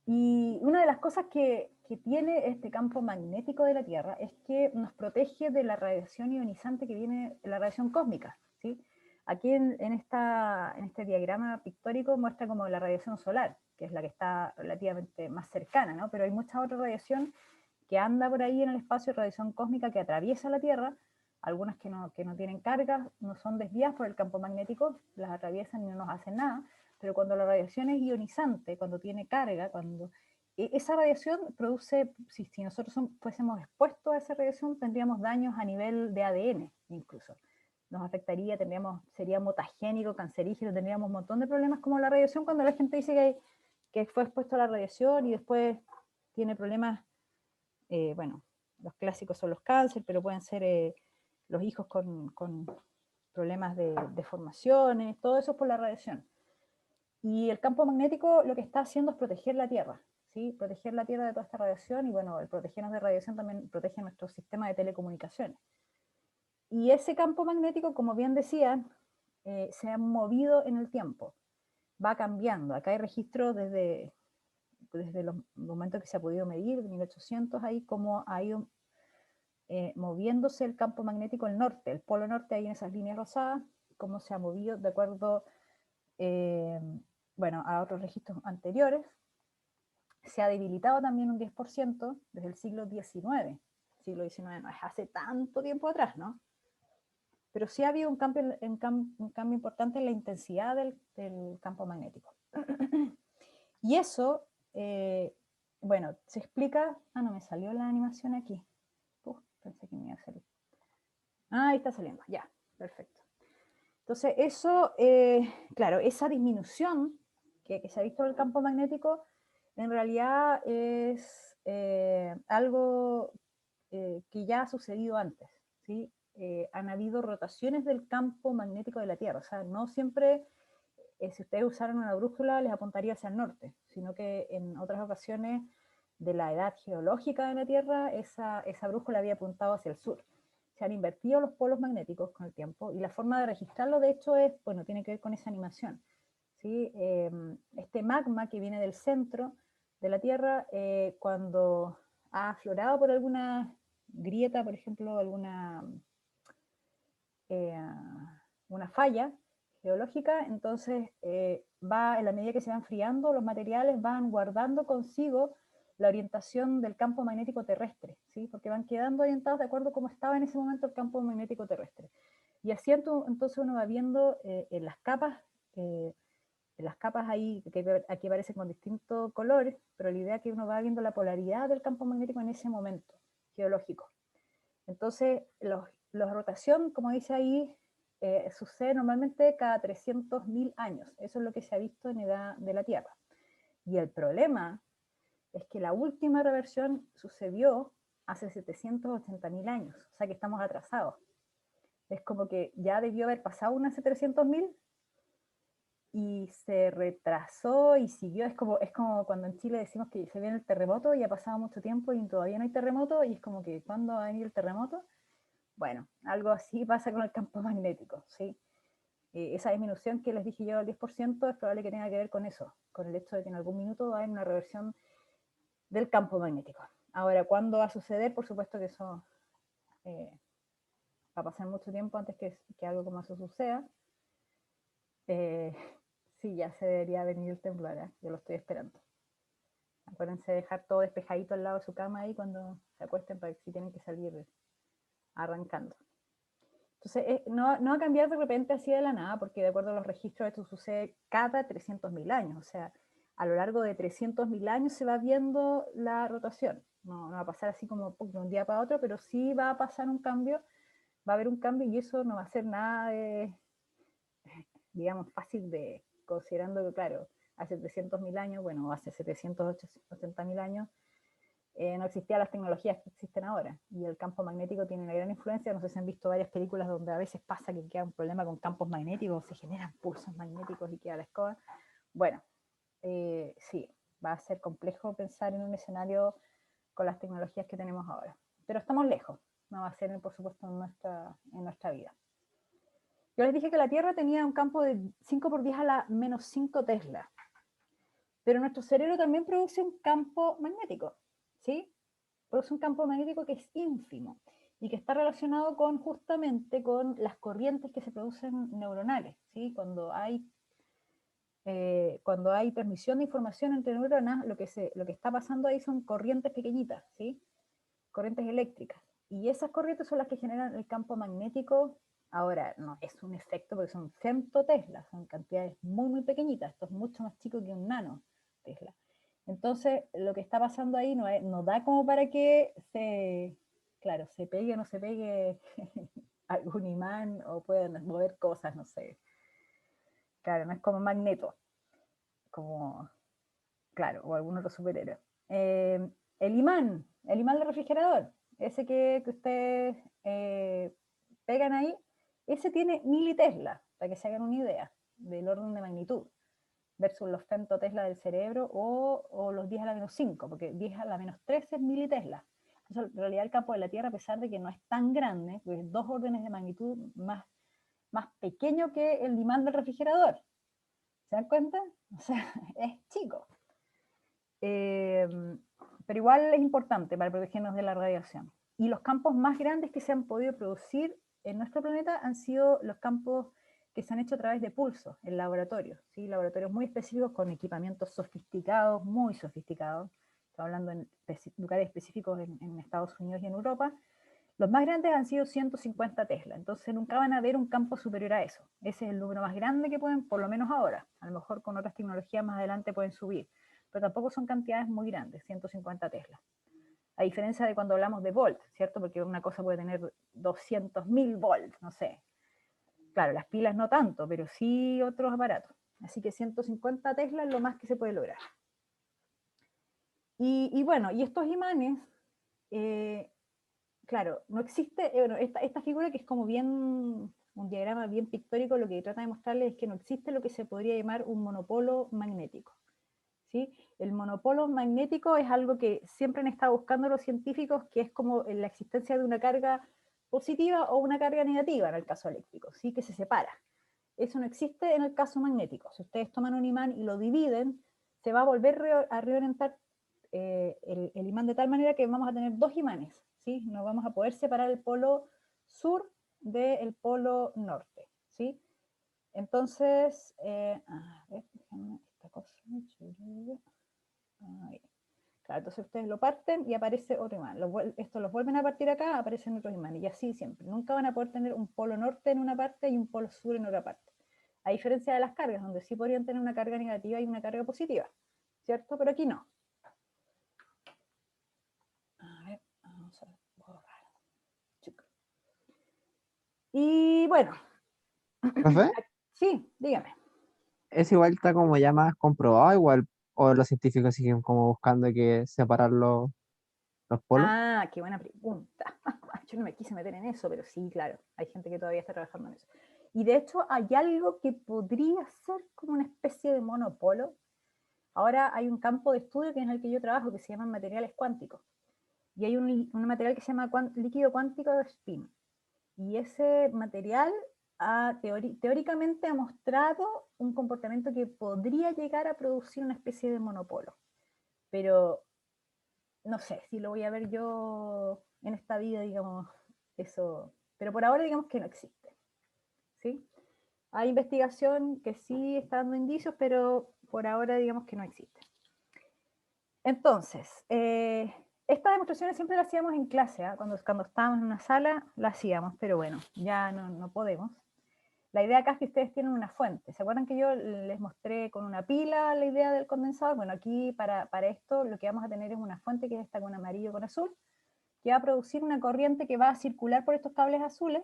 Y una de las cosas que tiene este campo magnético de la Tierra es que nos protege de la radiación ionizante que viene, la radiación cósmica, ¿sí? Aquí en este diagrama pictórico muestra como la radiación solar, que es la que está relativamente más cercana, ¿no? Pero hay mucha otra radiación que anda por ahí en el espacio, radiación cósmica que atraviesa la Tierra, algunas que no tienen carga, no son desviadas por el campo magnético, las atraviesan y no nos hacen nada, pero cuando la radiación es ionizante, cuando tiene carga, esa radiación produce, si nosotros fuésemos expuestos a esa radiación, tendríamos daños a nivel de ADN incluso. Nos afectaría, sería mutagénico, cancerígeno, tendríamos un montón de problemas como la radiación cuando la gente dice que fue expuesto a la radiación y después tiene problemas, bueno, los clásicos son los cánceres, pero pueden ser los hijos con problemas de deformaciones, todo eso es por la radiación. Y el campo magnético lo que está haciendo es proteger la Tierra, ¿sí? Proteger la Tierra de toda esta radiación, y bueno, el protegernos de radiación también protege nuestro sistema de telecomunicaciones. Y ese campo magnético, como bien decían, se ha movido en el tiempo, va cambiando. Acá hay registros desde los momentos que se ha podido medir, de 1800, ahí como ha ido moviéndose el campo magnético al norte, el polo norte, ahí en esas líneas rosadas, cómo se ha movido de acuerdo bueno, a otros registros anteriores. Se ha debilitado también un 10% desde el siglo XIX. Siglo XIX no es hace tanto tiempo atrás, ¿no? Pero sí ha habido un cambio importante en la intensidad del campo magnético. Y eso, bueno, se explica... Ah, no, me salió la animación aquí. Pensé que me iba a salir. Ah, ahí está saliendo, ya, perfecto. Entonces, eso, claro, esa disminución que se ha visto en el campo magnético, en realidad es algo que ya ha sucedido antes, ¿sí? Han habido rotaciones del campo magnético de la Tierra, o sea, no siempre, si ustedes usaran una brújula, les apuntaría hacia el norte, sino que en otras ocasiones de la edad geológica de la Tierra, esa brújula había apuntado hacia el sur. Se han invertido los polos magnéticos con el tiempo, y la forma de registrarlo, de hecho, es, bueno, tiene que ver con esa animación, ¿sí? Este magma que viene del centro de la Tierra, cuando ha aflorado por alguna grieta, por ejemplo, alguna una falla geológica, entonces va, en la medida que se va enfriando, los materiales van guardando consigo la orientación del campo magnético terrestre, ¿sí? Porque van quedando orientados de acuerdo a cómo estaba en ese momento el campo magnético terrestre. Y así entonces uno va viendo en las capas ahí, que aquí aparecen con distintos colores, pero la idea es que uno va viendo la polaridad del campo magnético en ese momento geológico. Entonces, la rotación, como dice ahí, sucede normalmente cada 300.000 años. Eso es lo que se ha visto en edad de la Tierra. Y el problema es que la última reversión sucedió hace 780.000 años, o sea que estamos atrasados. Es como que ya debió haber pasado uno hace 300.000 y se retrasó y siguió. Es como cuando en Chile decimos que se viene el terremoto y ha pasado mucho tiempo y todavía no hay terremoto, y es como que ¿cuándo va a venir el terremoto? Bueno, algo así pasa con el campo magnético, ¿sí? Esa disminución que les dije yo del 10% es probable que tenga que ver con eso, con el hecho de que en algún minuto va a haber una reversión del campo magnético. Ahora, ¿cuándo va a suceder? Por supuesto que eso va a pasar mucho tiempo antes que algo como eso suceda. Sí, ya se debería venir el temblor, ¿eh? Yo lo estoy esperando. Acuérdense de dejar todo despejadito al lado de su cama ahí cuando se acuesten, para que si tienen que salir arrancando. Entonces, no va a cambiar de repente así de la nada, porque de acuerdo a los registros esto sucede cada 300.000 años, o sea, a lo largo de 300.000 años se va viendo la rotación. No va a pasar así como de un día para otro, pero sí va a pasar un cambio, va a haber un cambio, y eso no va a ser nada de, digamos, fácil de, considerando que, claro, hace 300.000 años, bueno, hace 780.000 años, no existían las tecnologías que existen ahora, y el campo magnético tiene una gran influencia. No sé si han visto varias películas donde a veces pasa que queda un problema con campos magnéticos, se generan pulsos magnéticos y queda la escoba. Bueno, sí, va a ser complejo pensar en un escenario con las tecnologías que tenemos ahora, pero estamos lejos, no va a ser, por supuesto, en nuestra vida. Yo les dije que la Tierra tenía un campo de 5 por 10 a la menos 5 Tesla, pero nuestro cerebro también produce un campo magnético, ¿sí? Produce un campo magnético que es ínfimo y que está relacionado justamente con las corrientes que se producen neuronales, ¿sí? Cuando hay transmisión de información entre neuronas, lo que está pasando ahí son corrientes pequeñitas, ¿sí? Corrientes eléctricas. Y esas corrientes son las que generan el campo magnético. Ahora, no es un efecto porque son femtoteslas, son cantidades muy, muy pequeñitas. Esto es mucho más chico que un nano Tesla. Entonces, lo que está pasando ahí no da como para que se pegue o no se pegue algún imán, o puedan mover cosas, no sé. Claro, no es como un magneto, como Claro, o algún otro superhéroe. El imán del refrigerador, ese que ustedes pegan ahí, ese tiene militesla, para que se hagan una idea del orden de magnitud, versus los femtotesla del cerebro o los 10 a la menos 5, porque 10 a la menos 13 es militesla. Entonces, en realidad el campo de la Tierra, a pesar de que no es tan grande, pues es 2 órdenes de magnitud más pequeño que el imán del refrigerador. ¿Se dan cuenta? O sea, es chico. Pero igual es importante para protegernos de la radiación. Y los campos más grandes que se han podido producir en nuestro planeta han sido los campos que se han hecho a través de pulsos en laboratorios, ¿sí? Laboratorios muy específicos con equipamientos sofisticados, muy sofisticados. Estoy hablando en lugares específicos en Estados Unidos y en Europa. Los más grandes han sido 150 Tesla, entonces nunca van a ver un campo superior a eso. Ese es el número más grande que pueden, por lo menos ahora. A lo mejor con otras tecnologías más adelante pueden subir, pero tampoco son cantidades muy grandes, 150 Tesla. A diferencia de cuando hablamos de volt, ¿cierto? Porque una cosa puede tener 200.000 volts, no sé. Claro, las pilas no tanto, pero sí otros aparatos. Así que 150 Tesla es lo más que se puede lograr. Y bueno, y estos imanes, claro, no existe, bueno, esta figura que es como bien, un diagrama bien pictórico, lo que trata de mostrarles es que no existe lo que se podría llamar un monopolo magnético. ¿Sí? El monopolo magnético es algo que siempre han estado buscando los científicos, que es como la existencia de una carga positiva o una carga negativa en el caso eléctrico, ¿sí? Que se separa. Eso no existe en el caso magnético. Si ustedes toman un imán y lo dividen, se va a volver a reorientar el imán de tal manera que vamos a tener 2 imanes, ¿sí? No vamos a poder separar el polo sur del polo norte, ¿sí? Entonces, a ver, déjame esta cosa. Ahí. Claro, entonces ustedes lo parten y aparece otro imán. Esto los vuelven a partir acá, aparecen otros imanes. Y así siempre. Nunca van a poder tener un polo norte en una parte y un polo sur en otra parte. A diferencia de las cargas, donde sí podrían tener una carga negativa y una carga positiva. ¿Cierto? Pero aquí no. A ver, vamos a borrar. Y bueno. ¿Profe? Sí, dígame. Es igual, está como ya más comprobado, igual, o los científicos siguen como buscando que separar los polos. Ah, qué buena pregunta. Yo no me quise meter en eso, pero sí, claro, hay gente que todavía está trabajando en eso. Y de hecho hay algo que podría ser como una especie de monopolo. Ahora hay un campo de estudio que es en el que yo trabajo que se llama materiales cuánticos. Y hay un material que se llama líquido cuántico de spin. Y ese material teóricamente ha mostrado un comportamiento que podría llegar a producir una especie de monopolo. Pero no sé si lo voy a ver yo en esta vida, digamos, eso. Pero por ahora digamos que no existe. ¿Sí? Hay investigación que sí está dando indicios, pero por ahora digamos que no existe. Entonces, estas demostraciones siempre las hacíamos en clase, ¿eh? Cuando estábamos en una sala las hacíamos, pero bueno, ya no podemos. La idea acá es que ustedes tienen una fuente. ¿Se acuerdan que yo les mostré con una pila la idea del condensador? Bueno, aquí para esto lo que vamos a tener es una fuente que es esta con amarillo con azul, que va a producir una corriente que va a circular por estos cables azules,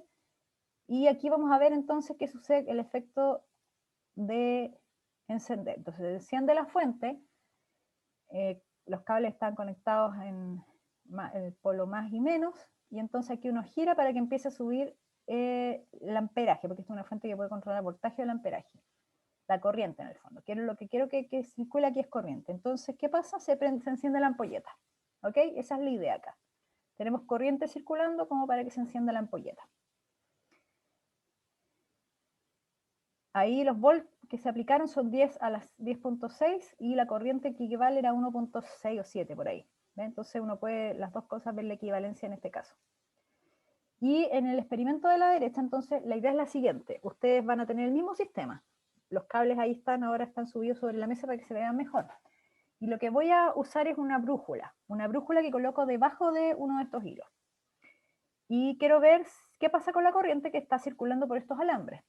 y aquí vamos a ver entonces qué sucede, el efecto de encender. Entonces se enciende la fuente, los cables están conectados en el polo más y menos, y entonces aquí uno gira para que empiece a subir el amperaje, porque esta es una fuente que puede controlar el voltaje o el amperaje, la corriente en el fondo. Lo que quiero que circule aquí es corriente. Entonces, ¿qué pasa? Se enciende la ampolleta. ¿Ok? Esa es la idea acá. Tenemos corriente circulando como para que se encienda la ampolleta. Ahí los volts que se aplicaron son 10 a las 10.6 y la corriente que equivale era 1.6 o 7 por ahí. ¿Ve? Entonces uno puede, las dos cosas, ver la equivalencia en este caso. Y en el experimento de la derecha, entonces, la idea es la siguiente. Ustedes van a tener el mismo sistema. Los cables ahí están, ahora están subidos sobre la mesa para que se vean mejor. Y lo que voy a usar es una brújula que coloco debajo de uno de estos hilos. Y quiero ver qué pasa con la corriente que está circulando por estos alambres.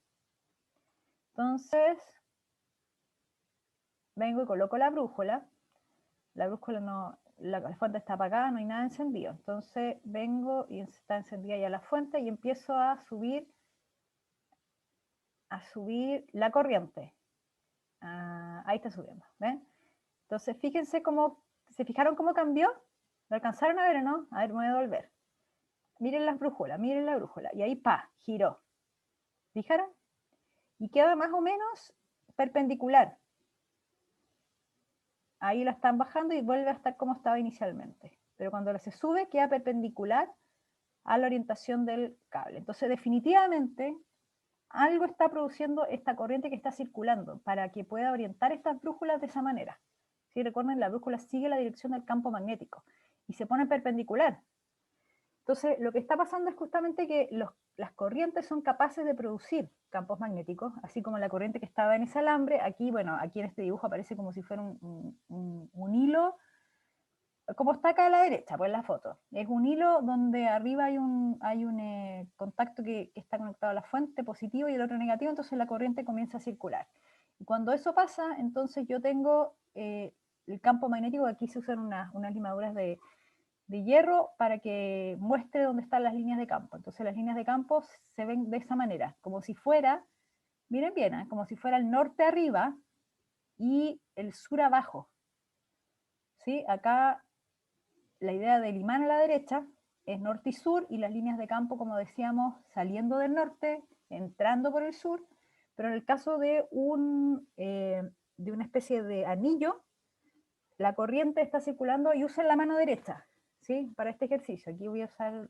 Entonces, vengo y coloco la brújula. La brújula no, la fuente está apagada, no hay nada encendido. Entonces vengo y está encendida ya la fuente y empiezo a subir la corriente. Ahí está subiendo, ¿ven? Entonces, fíjense cómo, ¿se fijaron cómo cambió? ¿Lo alcanzaron a ver o no? A ver, me voy a devolver. Miren las brújulas, miren la brújula. Y ahí, giró. ¿Fijaron? Y queda más o menos perpendicular. Ahí la están bajando y vuelve a estar como estaba inicialmente. Pero cuando se sube, queda perpendicular a la orientación del cable. Entonces, definitivamente, algo está produciendo esta corriente que está circulando para que pueda orientar estas brújulas de esa manera. ¿Sí? Recuerden, la brújula sigue la dirección del campo magnético y se pone perpendicular. Entonces, lo que está pasando es justamente que las corrientes son capaces de producir campos magnéticos, así como la corriente que estaba en ese alambre. Aquí, bueno, aquí en este dibujo aparece como si fuera un hilo, como está acá a la derecha, pues la foto. Es un hilo donde arriba hay un contacto que está conectado a la fuente positivo y el otro negativo, entonces la corriente comienza a circular. Y cuando eso pasa, entonces yo tengo el campo magnético, aquí se usan unas limaduras de hierro para que muestre dónde están las líneas de campo. Entonces las líneas de campo se ven de esa manera, como si fuera, miren bien, como si fuera el norte arriba y el sur abajo. ¿Sí? Acá la idea del imán a la derecha es norte y sur, y las líneas de campo, como decíamos, saliendo del norte, entrando por el sur, pero en el caso de una especie de anillo, la corriente está circulando y usen la mano derecha, ¿sí? Para este ejercicio. Aquí voy a usar,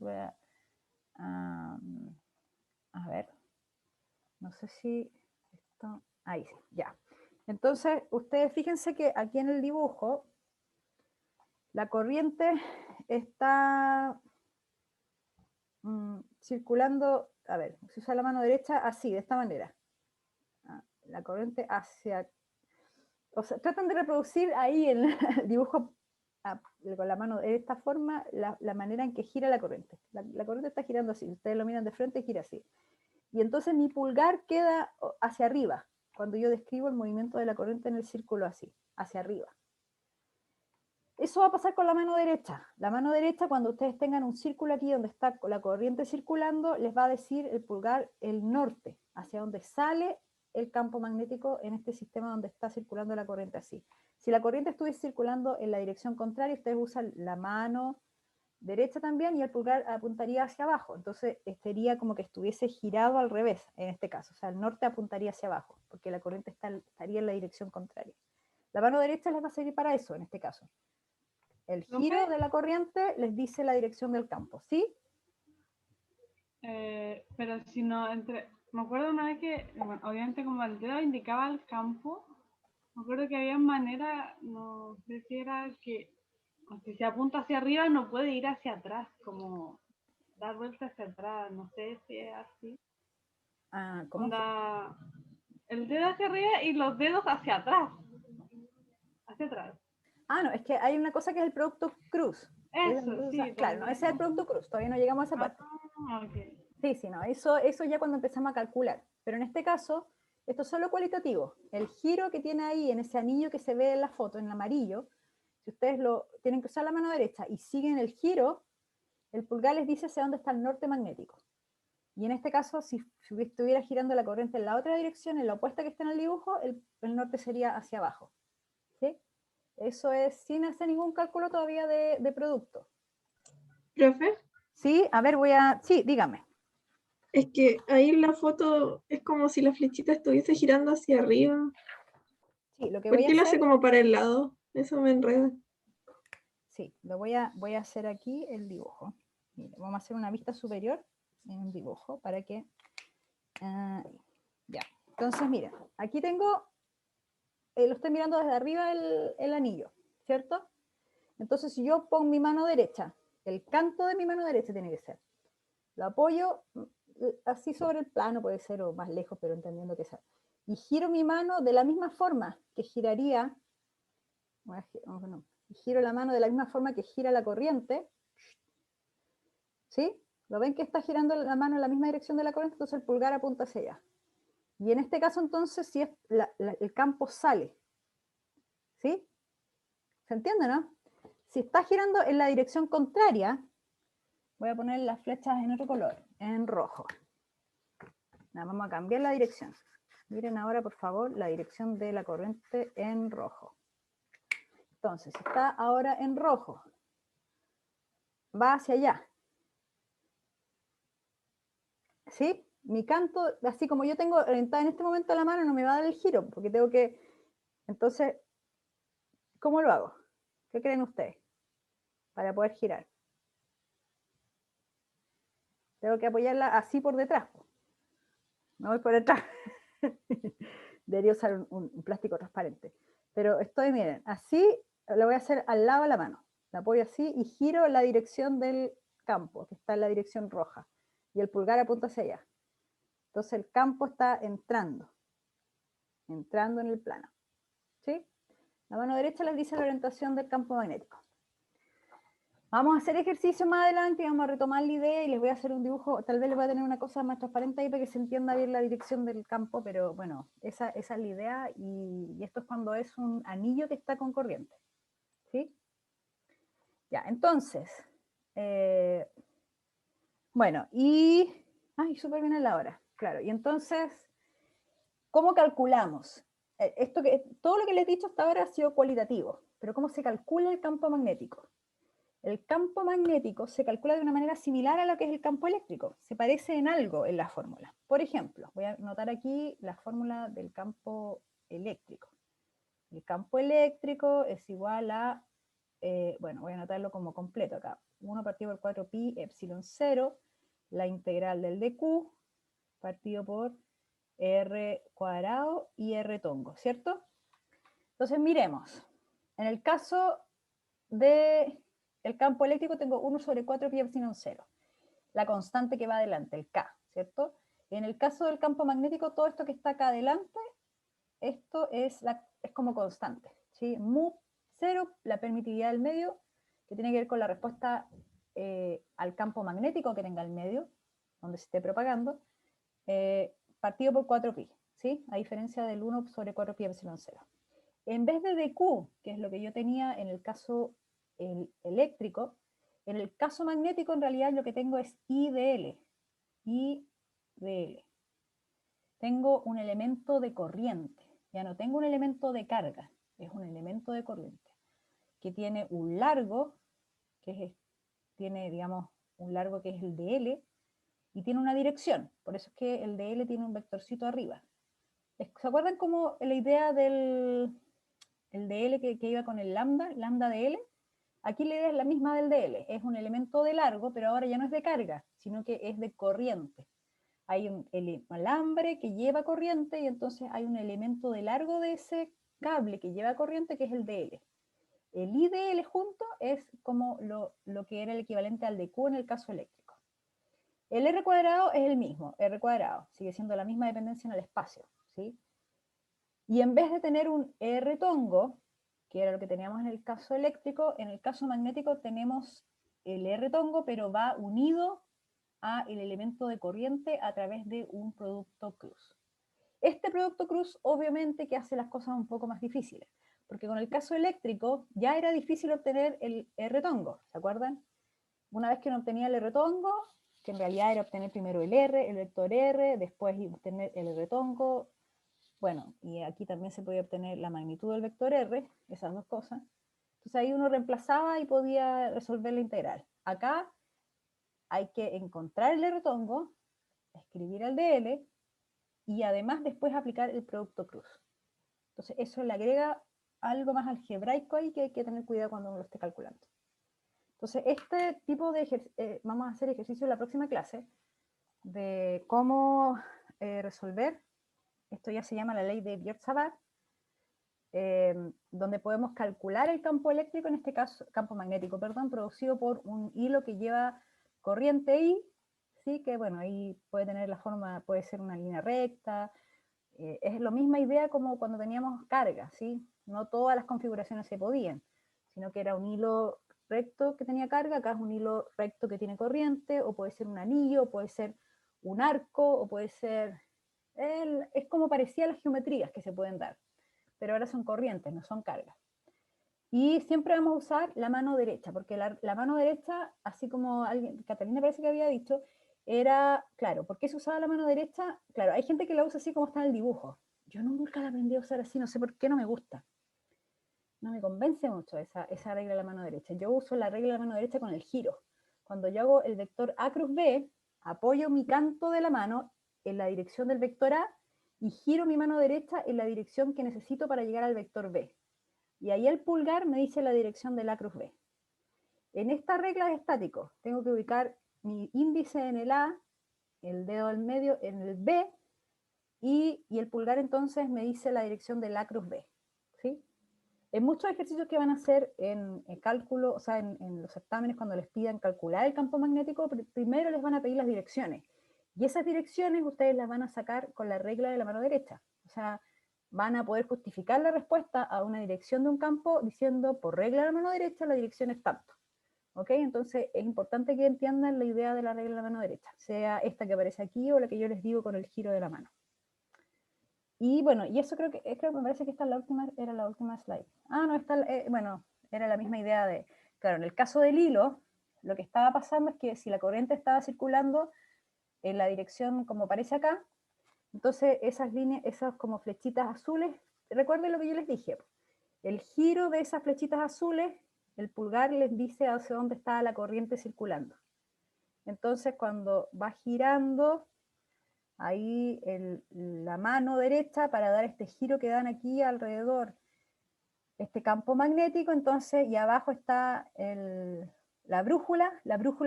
a ver, no sé si esto, ahí sí, ya. Entonces, ustedes fíjense que aquí en el dibujo, la corriente está circulando, a ver, se usa la mano derecha así, de esta manera. La corriente hacia, o sea, tratan de reproducir ahí en el dibujo con la mano de esta forma, la manera en que gira la corriente. La corriente está girando así, ustedes lo miran de frente, gira así. Y entonces mi pulgar queda hacia arriba, cuando yo describo el movimiento de la corriente en el círculo así, hacia arriba. Eso va a pasar con la mano derecha. La mano derecha, cuando ustedes tengan un círculo aquí donde está la corriente circulando, les va a decir el pulgar el norte, hacia donde sale el campo magnético en este sistema donde está circulando la corriente así. Si la corriente estuviese circulando en la dirección contraria, ustedes usan la mano derecha también y el pulgar apuntaría hacia abajo. Entonces sería como que estuviese girado al revés en este caso. O sea, el norte apuntaría hacia abajo, porque la corriente estaría en la dirección contraria. La mano derecha les va a servir para eso en este caso. El giro de la corriente les dice la dirección del campo, ¿sí? Pero si no, me acuerdo una vez que, bueno, obviamente como el dedo indicaba el campo, me acuerdo que había manera, no sé si era que, si se apunta hacia arriba no puede ir hacia atrás, como dar vueltas hacia atrás, no sé si es así. ¿Cómo? El dedo hacia arriba y los dedos hacia atrás. Hacia atrás. No, es que hay una cosa que es el producto cruz. Eso, sí. Claro, no, ese es el producto cruz, todavía no llegamos a esa parte. Okay. Sí, no, eso ya cuando empezamos a calcular. Pero en este caso, esto es solo cualitativo. El giro que tiene ahí en ese anillo que se ve en la foto, en el amarillo, si ustedes tienen que usar la mano derecha y siguen el giro, el pulgar les dice hacia dónde está el norte magnético. Y en este caso, si estuviera girando la corriente en la otra dirección, en la opuesta que está en el dibujo, el norte sería hacia abajo. ¿Sí? Eso es sin hacer ningún cálculo todavía de producto. ¿Profe? Sí, a ver, sí, dígame. Es que ahí en la foto es como si la flechita estuviese girando hacia arriba. Sí, lo que ¿Por voy a qué lo hacer... hace como para el lado? Eso me enreda. Sí, voy a hacer aquí el dibujo. Mire, vamos a hacer una vista superior en un dibujo para que... ya, entonces miren, aquí tengo... lo estoy mirando desde arriba el anillo, ¿cierto? Entonces si yo pongo mi mano derecha, el canto de mi mano derecha tiene que ser. Lo apoyo así sobre el plano, puede ser, o más lejos, pero entendiendo que sea. Y giro mi mano de la misma forma que giraría, giro la mano de la misma forma que gira la corriente, ¿sí? ¿Lo ven que está girando la mano en la misma dirección de la corriente? Entonces el pulgar apunta hacia allá. Y en este caso entonces, si el campo sale, ¿sí? ¿Se entiende, no? Si está girando en la dirección contraria, voy a poner las flechas en otro color, en rojo. Vamos a cambiar la dirección. Miren ahora, por favor, la dirección de la corriente en rojo. Entonces, está ahora en rojo. Va hacia allá. ¿Sí? Mi canto, así como yo tengo orientada en este momento la mano, no me va a dar el giro, porque tengo que... Entonces, ¿cómo lo hago? ¿Qué creen ustedes? Para poder girar. Tengo que apoyarla así por detrás. Me voy por detrás. Debería usar un plástico transparente. Pero estoy, miren, así lo voy a hacer al lado de la mano. La apoyo así y giro la dirección del campo, que está en la dirección roja. Y el pulgar apunta hacia allá. Entonces el campo está entrando en el plano. ¿Sí? La mano derecha les dice la orientación del campo magnético. Vamos a hacer ejercicio más adelante y vamos a retomar la idea y les voy a hacer un dibujo, tal vez les voy a tener una cosa más transparente ahí para que se entienda bien la dirección del campo, pero bueno, esa es la idea y esto es cuando es un anillo que está con corriente. ¿Sí? Ya, entonces, bueno, y... Ay, súper bien a la hora, claro. Y entonces, ¿cómo calculamos? Todo lo que les he dicho hasta ahora ha sido cualitativo, pero ¿cómo se calcula el campo magnético? El campo magnético se calcula de una manera similar a lo que es el campo eléctrico. Se parece en algo en la fórmula. Por ejemplo, voy a anotar aquí la fórmula del campo eléctrico. El campo eléctrico es igual a, bueno, voy a anotarlo como completo acá. 1 partido por 4 pi epsilon 0, la integral del dq, partido por r cuadrado y r tongo, ¿cierto? Entonces miremos. En el caso del campo eléctrico tengo 1 sobre 4 pi epsilon 0, la constante que va adelante, el K, ¿cierto? En el caso del campo magnético, todo esto que está acá adelante, esto es como constante, ¿sí? Mu 0, la permitividad del medio, que tiene que ver con la respuesta al campo magnético que tenga el medio, donde se esté propagando, partido por 4pi, ¿sí? A diferencia del 1 sobre 4 pi epsilon 0. En vez de dq, que es lo que yo tenía en el caso eléctrico, en el caso magnético en realidad lo que tengo es I de L. I de L. Tengo un elemento de corriente. Ya no tengo un elemento de carga, es un elemento de corriente, que tiene un largo, tiene, digamos, un largo que es el de L, y tiene una dirección. Por eso es que el de L tiene un vectorcito arriba. ¿Se acuerdan cómo la idea del el de L que iba con el lambda de L? Aquí la idea es la misma del de L. Es un elemento de largo, pero ahora ya no es de carga, sino que es de corriente. Hay un alambre que lleva corriente y entonces hay un elemento de largo de ese cable que lleva corriente que es el de L. El I de L junto es como lo que era el equivalente al de Q en el caso eléctrico. El R cuadrado es el mismo, R cuadrado, sigue siendo la misma dependencia en el espacio, ¿sí? Y en vez de tener un R tongo, que era lo que teníamos en el caso eléctrico, en el caso magnético tenemos el R tongo, pero va unido a el elemento de corriente a través de un producto cruz. Este producto cruz obviamente que hace las cosas un poco más difíciles, porque con el caso eléctrico ya era difícil obtener el R tongo, ¿se acuerdan? Una vez que no obtenía el R tongo, que en realidad era obtener primero el R, el vector R, después obtener el R tongo, bueno, y aquí también se podía obtener la magnitud del vector R, esas dos cosas. Entonces ahí uno reemplazaba y podía resolver la integral. Acá hay que encontrar el R tongo, escribir el DL y además después aplicar el producto cruz. Entonces eso le agrega algo más algebraico ahí que hay que tener cuidado cuando uno lo esté calculando. Entonces este tipo de vamos a hacer ejercicio en la próxima clase de cómo resolver. Esto ya se llama la ley de Biot-Savart, donde podemos calcular el campo eléctrico, en este caso, campo magnético, perdón, producido por un hilo que lleva corriente I, ¿sí? Que bueno, ahí puede tener la forma, puede ser una línea recta, es la misma idea como cuando teníamos carga, ¿sí? No todas las configuraciones se podían, sino que era un hilo recto que tenía carga, acá es un hilo recto que tiene corriente, o puede ser un anillo, o puede ser un arco, o puede ser... es como parecía las geometrías que se pueden dar, pero ahora son corrientes, no son cargas. Y siempre vamos a usar la mano derecha, porque la mano derecha, así como Catalina parece que había dicho, era, claro, ¿por qué se usaba la mano derecha? Claro, hay gente que la usa así como está en el dibujo. Yo nunca la aprendí a usar así, no sé por qué, no me gusta. no me convence mucho esa regla de la mano derecha. Yo uso la regla de la mano derecha con el giro. Cuando yo hago el vector A cruz B, apoyo mi canto de la mano en la dirección del vector A y giro mi mano derecha en la dirección que necesito para llegar al vector B. Y ahí el pulgar me dice la dirección del A cruz B. En esta regla de estático, tengo que ubicar mi índice en el A, el dedo del medio en el B, y el pulgar entonces me dice la dirección del A cruz B. ¿Sí? En muchos ejercicios que van a hacer en cálculo, o sea, en los certámenes, cuando les pidan calcular el campo magnético, primero les van a pedir las direcciones. Y esas direcciones ustedes las van a sacar con la regla de la mano derecha. O sea, van a poder justificar la respuesta a una dirección de un campo diciendo, por regla de la mano derecha, la dirección es tanto. ¿Ok? Entonces es importante que entiendan la idea de la regla de la mano derecha, sea esta que aparece aquí o la que yo les digo con el giro de la mano. Y bueno, y eso creo que me parece que esta era la última slide. Ah, no, bueno, era la misma idea de, claro, en el caso del hilo, lo que estaba pasando es que si la corriente estaba circulando en la dirección como aparece acá, entonces esas líneas, esas como flechitas azules, recuerden lo que yo les dije, el giro de esas flechitas azules, el pulgar les dice hacia dónde está la corriente circulando. Entonces cuando va girando, ahí la mano derecha para dar este giro que dan aquí alrededor este campo magnético, entonces, y abajo está la brújula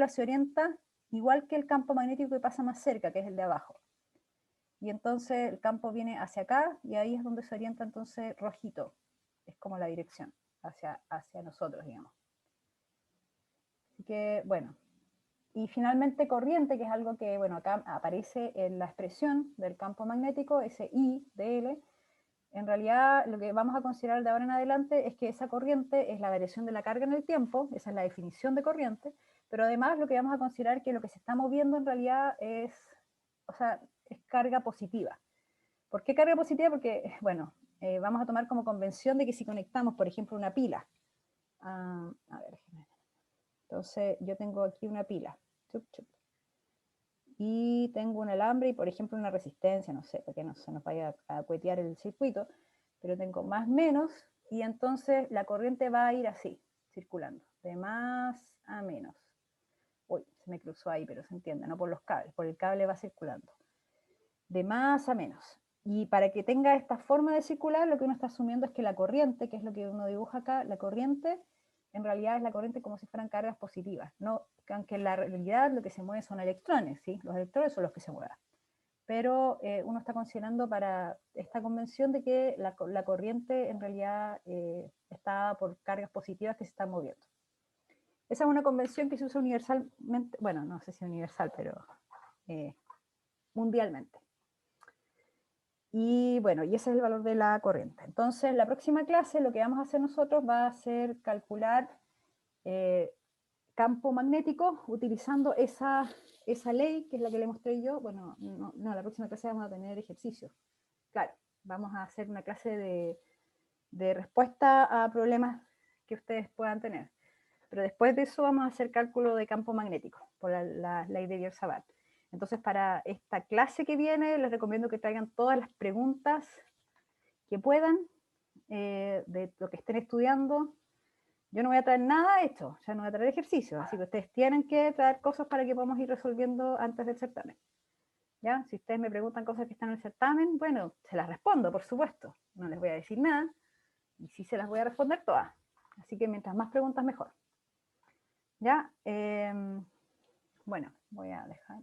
se orienta igual que el campo magnético que pasa más cerca, que es el de abajo. Y entonces el campo viene hacia acá, y ahí es donde se orienta entonces rojito, es como la dirección, hacia nosotros, digamos. Así que, bueno. Y finalmente corriente, que es algo que, bueno, acá aparece en la expresión del campo magnético, ese I de L. En realidad, lo que vamos a considerar de ahora en adelante es que esa corriente es la variación de la carga en el tiempo, esa es la definición de corriente, pero además lo que vamos a considerar que lo que se está moviendo en realidad es, o sea, es carga positiva. ¿Por qué carga positiva? Porque, bueno, vamos a tomar como convención de que si conectamos, por ejemplo, una pila, a ver, entonces yo tengo aquí una pila, y tengo un alambre y por ejemplo una resistencia, no sé, para que no se nos vaya a cuetear el circuito, pero tengo más menos, y entonces la corriente va a ir así, circulando, de más a menos. Uy, se me cruzó ahí, pero se entiende, no por los cables, por el cable va circulando. De más a menos. Y para que tenga esta forma de circular, lo que uno está asumiendo es que la corriente, que es lo que uno dibuja acá, la corriente en realidad es la corriente como si fueran cargas positivas, no, aunque en la realidad lo que se mueve son electrones, ¿sí? Los electrones son los que se mueven. Pero uno está considerando para esta convención de que la corriente en realidad está por cargas positivas que se están moviendo. Esa es una convención que se usa universalmente, bueno, no sé si universal, pero mundialmente. Y bueno, y ese es el valor de la corriente. Entonces, la próxima clase lo que vamos a hacer nosotros va a ser calcular campo magnético utilizando esa ley, que es la que le mostré yo. Bueno, no, la próxima clase vamos a tener ejercicios. Claro, vamos a hacer una clase de respuesta a problemas que ustedes puedan tener. Pero después de eso vamos a hacer cálculo de campo magnético, por la ley de Biot-Savart. Entonces, para esta clase que viene, les recomiendo que traigan todas las preguntas que puedan de lo que estén estudiando. Yo no voy a traer nada hecho, ya no voy a traer ejercicios, así que ustedes tienen que traer cosas para que podamos ir resolviendo antes del certamen. ¿Ya? Si ustedes me preguntan cosas que están en el certamen, bueno, se las respondo, por supuesto. No les voy a decir nada, y sí se las voy a responder todas. Así que mientras más preguntas, mejor. ¿Ya? Bueno, voy a dejar